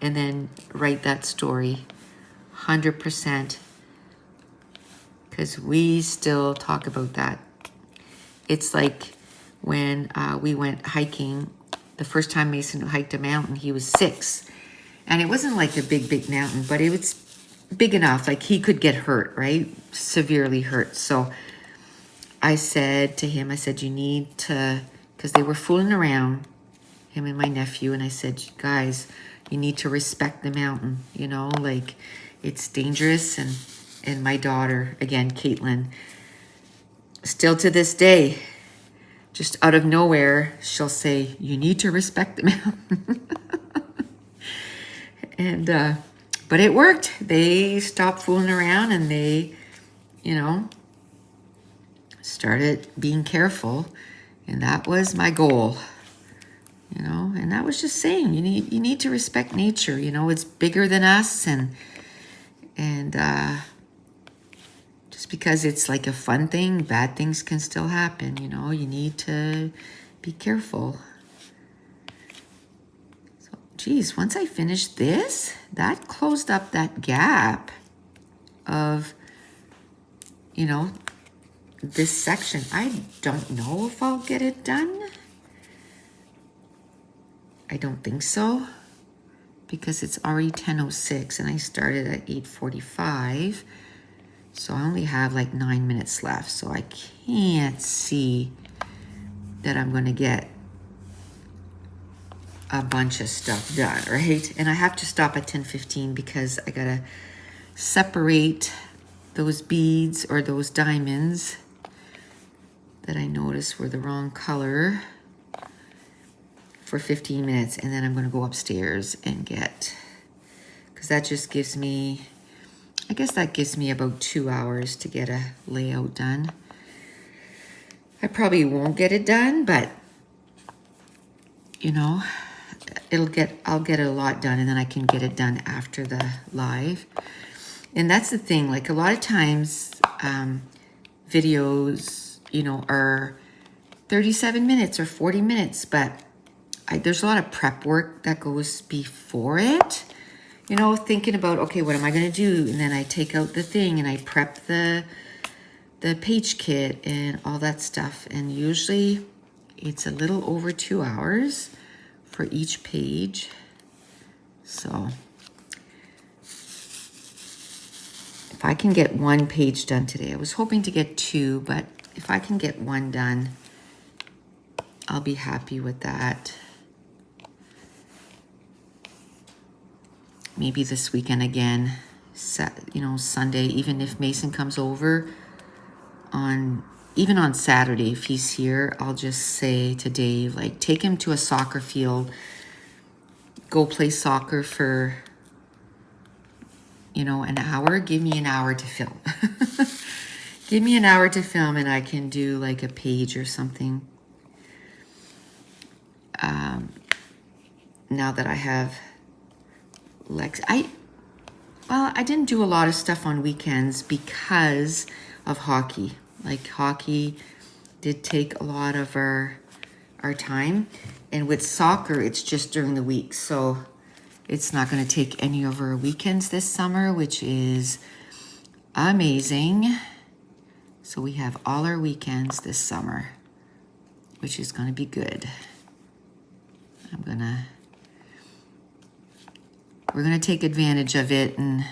and then write that story 100%, because we still talk about that. It's like when we went hiking, the first time Mason hiked a mountain, he was 6. And it wasn't like a big mountain, but it was big enough, like he could get hurt, right? Severely hurt. So I said to him, you need to, because they were fooling around, him and my nephew, and I said, guys, you need to respect the mountain, like it's dangerous. And my daughter, again, Caitlin, still to this day, just out of nowhere, she'll say, you need to respect the mountain. And, but it worked. They stopped fooling around and they, started being careful. And that was my goal, and that was just saying, you need to respect nature. It's bigger than us, and just Just because it's like a fun thing, bad things can still happen, you know. You need to be careful. So, geez, once I finished this, that closed up that gap of, you know, this section. I don't know if I'll get it done. I don't think so, because it's already 10:06 and I started at 8:45. So I only have like 9 minutes left. So I can't see that I'm going to get a bunch of stuff done, right? And I have to stop at 10:15 because I got to separate those beads or those diamonds that I noticed were the wrong color for 15 minutes. And then I'm going to go upstairs and get, because that just gives me, I guess that gives me about 2 hours to get a layout done. I probably won't get it done, but you know, I'll get a lot done, and then I can get it done after the live. And that's the thing, like a lot of times videos, you know, are 37 minutes or 40 minutes, but there's a lot of prep work that goes before it. You know, thinking about, okay, what am I going to do? And then I take out the thing and I prep the page kit and all that stuff. And usually it's a little over 2 hours for each page. So if I can get one page done today, I was hoping to get 2, but if I can get 1 done, I'll be happy with that. Maybe this weekend again, you know, Sunday, even if Mason comes over even on Saturday, if he's here, I'll just say to Dave, like, take him to a soccer field, go play soccer for, you know, an hour. Give me an hour to film. Give me an hour to film and I can do like a page or something. Now that I have Lex, I didn't do a lot of stuff on weekends because of hockey. Like hockey did take a lot of our time, and with soccer, it's just during the week. So it's not going to take any of our weekends this summer, which is amazing. So we have all our weekends this summer, which is going to be good. We're going to take advantage of it and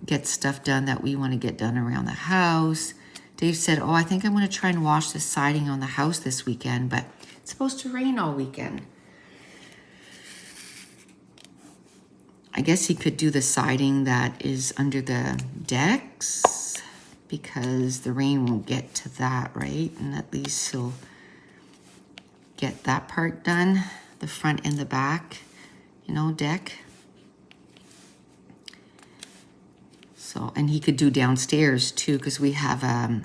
get stuff done that we want to get done around the house. Dave said, oh, I think I'm going to try and wash the siding on the house this weekend, but it's supposed to rain all weekend. I guess he could do the siding that is under the decks because the rain won't get to that, right? And at least he'll get that part done, the front and the back, you know, deck. So, and he could do downstairs too, because we have a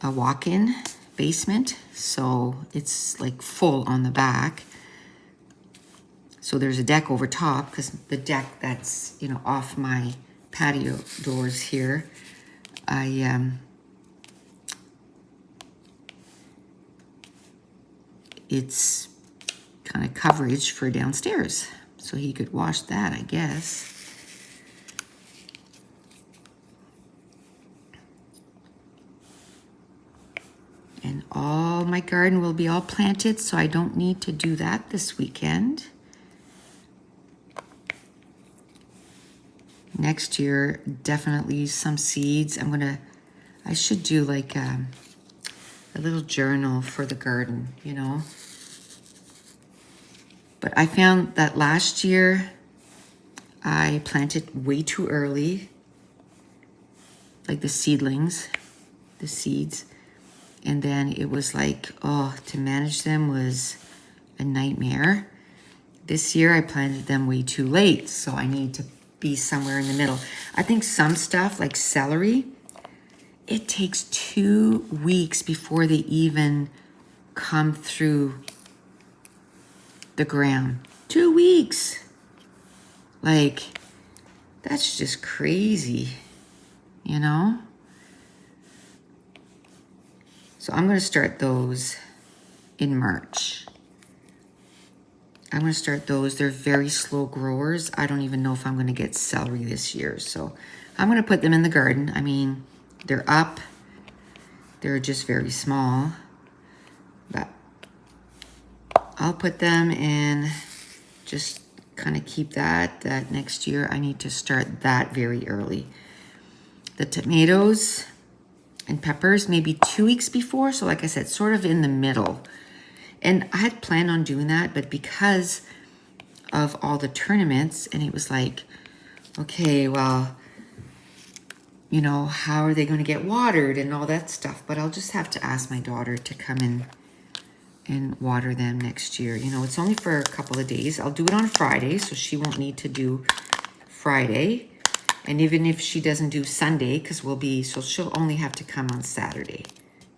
walk-in basement. So it's like full on the back. So there's a deck over top, because the deck that's, you know, off my patio doors here, it's kind of coverage for downstairs. So he could wash that, I guess. And all my garden will be all planted, so I don't need to do that this weekend. Next year, definitely some seeds. I should do like a little journal for the garden, you know. But I found that last year I planted way too early, like the seedlings, the seeds. And then it was like, oh, to manage them was a nightmare. This year I planted them way too late, so I need to be somewhere in the middle. I think some stuff like celery, it takes 2 weeks before they even come through the ground. 2 weeks. Like, that's just crazy, you know? So I'm going to start those in March. I'm going to start those. They're very slow growers. I don't even know if I'm going to get celery this year. So I'm going to put them in the garden. I mean, they're up. They're just very small. But I'll put them in, just kind of keep that next year. I need to start that very early. The tomatoes and peppers maybe 2 weeks before. So like I said, sort of in the middle. And I had planned on doing that, but because of all the tournaments, and it was like, okay, well, you know, how are they going to get watered and all that stuff? But I'll just have to ask my daughter to come in and water them next year. You know, it's only for a couple of days. I'll do it on Friday, so she won't need to do Friday. And even if she doesn't do Sunday, because so she'll only have to come on Saturday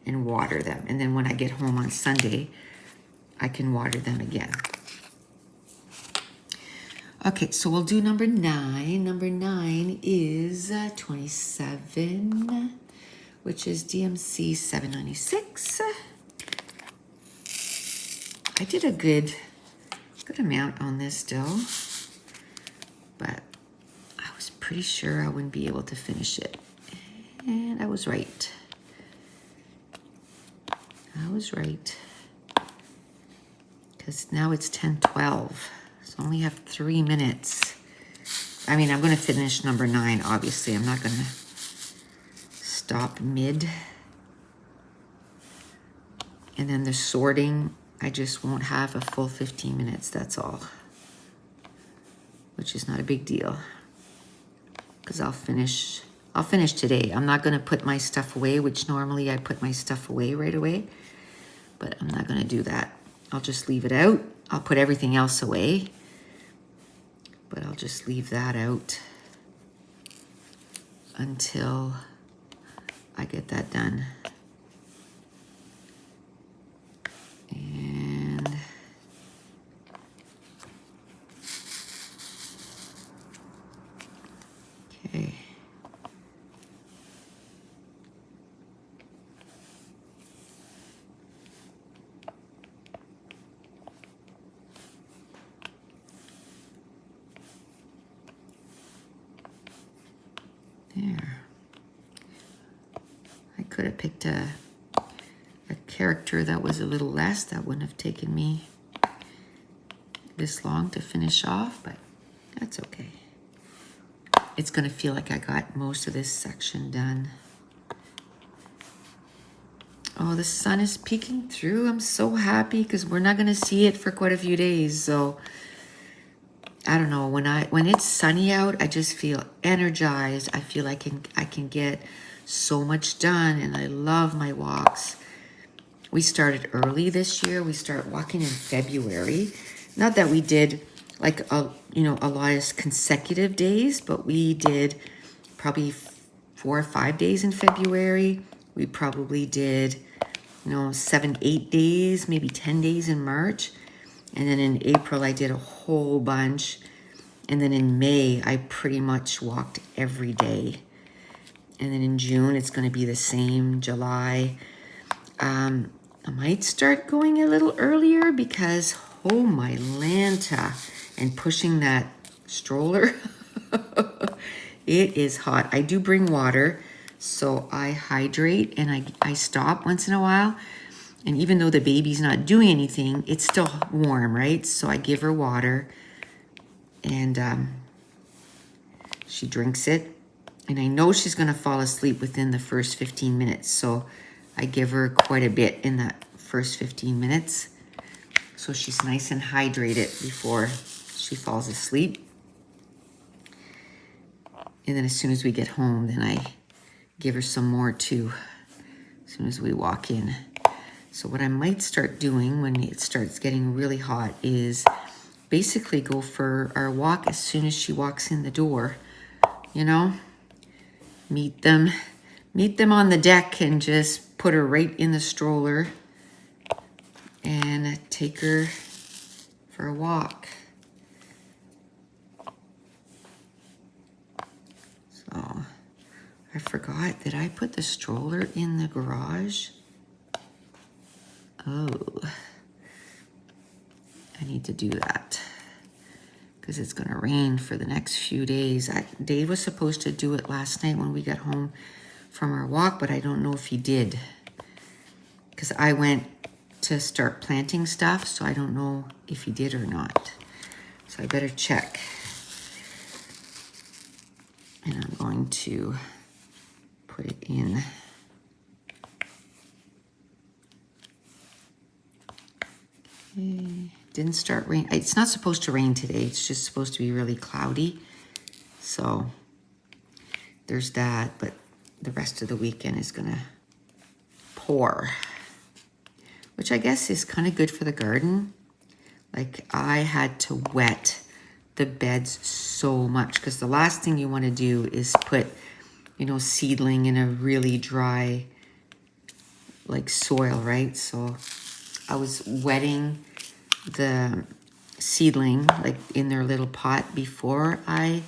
and water them. And then when I get home on Sunday, I can water them again. Okay, so we'll do number 9. Number 9 is 27, which is DMC 796. I did a good amount on this still, but I was pretty sure I wouldn't be able to finish it. And I was right. I was right. Because now it's 10:12. So I only have 3 minutes. I mean, I'm going to finish number 9, obviously. I'm not going to stop mid. And then the sorting, I just won't have a full 15 minutes, that's all. Which is not a big deal. Because I'll finish today. I'm not going to put my stuff away, which normally I put my stuff away right away. But I'm not going to do that. I'll just leave it out. I'll put everything else away. But I'll just leave that out until I get that done. And okay. There. I could have picked a character that was a little less. That wouldn't have taken me this long to finish off, but that's okay. It's going to feel like I got most of this section done. Oh, the sun is peeking through. I'm so happy because we're not going to see it for quite a few days. So I don't know, when it's sunny out, I just feel energized. I feel like I can get so much done, and I love my walks. We started early this year. We started walking in February. Not that we did like a lot of consecutive days, but we did probably 4 or 5 days in February. We probably did 7, 8 days, maybe 10 days in March. And then in April, I did a whole bunch. And then in May, I pretty much walked every day. And then in June, it's going to be the same. July, I might start going a little earlier because, oh my Lanta, and pushing that stroller, it is hot. I do bring water, so I hydrate and I stop once in a while. And even though the baby's not doing anything, it's still warm, right? So I give her water and she drinks it. And I know she's going to fall asleep within the first 15 minutes. So I give her quite a bit in that first 15 minutes. So she's nice and hydrated before she falls asleep. And then as soon as we get home, then I give her some more too, as soon as we walk in. So what I might start doing when it starts getting really hot is basically go for our walk as soon as she walks in the door, meet them on the deck and just put her right in the stroller and take her for a walk. So I forgot that I put the stroller in the garage. Oh, I need to do that because it's going to rain for the next few days. Dave was supposed to do it last night when we got home from our walk, but I don't know if he did because I went to start planting stuff, so I don't know if he did or not. So I better check. And I'm going to put it in. Okay. Didn't start rain. It's not supposed to rain today. It's just supposed to be really cloudy. So there's that, but the rest of the weekend is gonna pour, which I guess is kind of good for the garden. Like I had to wet the beds so much because the last thing you want to do is put, you know, seedling in a really dry like soil, right? So I was wetting the seedling like in their little pot before I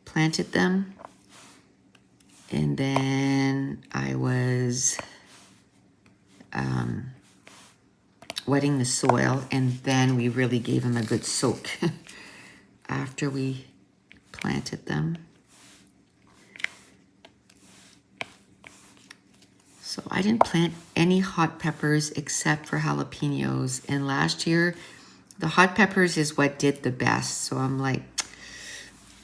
planted them, and then I was wetting the soil, and then we really gave them a good soak after we planted them. So I didn't plant any hot peppers except for jalapenos, and last year the hot peppers is what did the best. So I'm like,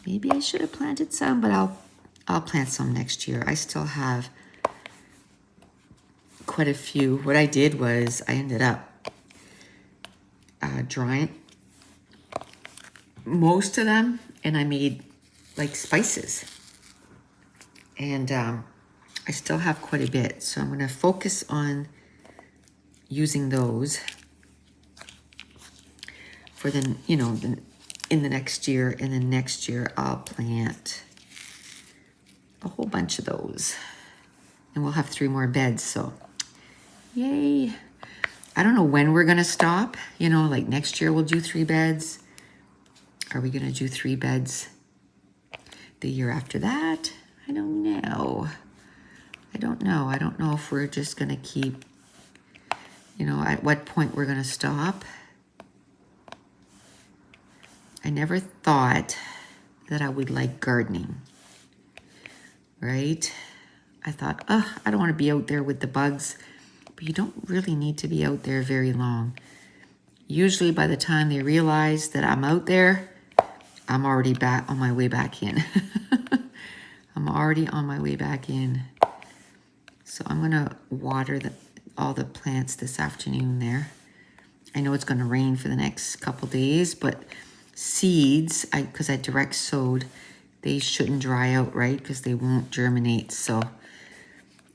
maybe I should have planted some, but I'll plant some next year. I still have quite a few. What I did was I ended up drying most of them, and I made like spices, and I still have quite a bit, so I'm going to focus on using those for the, you know, in the next year, and then next year I'll plant a whole bunch of those, and we'll have 3 more beds. So yay. I don't know when we're gonna stop, you know, like next year we'll do 3 beds. Are we gonna do 3 beds the year after that? I don't know. I don't know if we're just gonna keep, you know, at what point we're gonna stop. I never thought that I would like gardening, right? I thought, oh, I don't want to be out there with the bugs, but you don't really need to be out there very long. Usually by the time they realize that I'm out there, I'm already back on my way back in. I'm already on my way back in. So I'm gonna water all the plants this afternoon there. I know it's gonna rain for the next couple days, but seeds, because I direct sowed, they shouldn't dry out, right? Because they won't germinate. So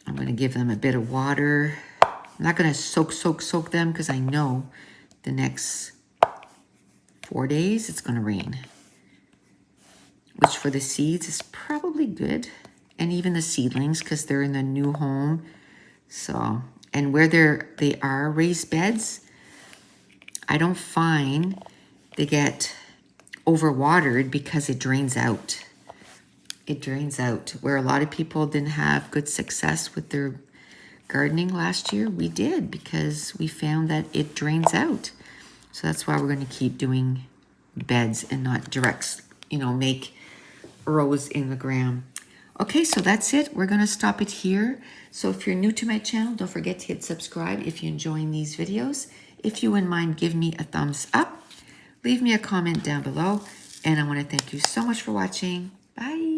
I'm gonna give them a bit of water. I'm not gonna soak them because I know the next 4 days it's gonna rain, which for the seeds is probably good. And even the seedlings, because they're in the new home. So, and where they are raised beds, I don't find they get overwatered because it drains out. It drains out. Where a lot of people didn't have good success with their gardening last year, we did, because we found that it drains out. So that's why we're going to keep doing beds and not direct, you know, make rows in the ground. Okay, so that's it. We're going to stop it here. So if you're new to my channel, don't forget to hit subscribe if you're enjoying these videos. If you wouldn't mind, give me a thumbs up. Leave me a comment down below. And I want to thank you so much for watching. Bye.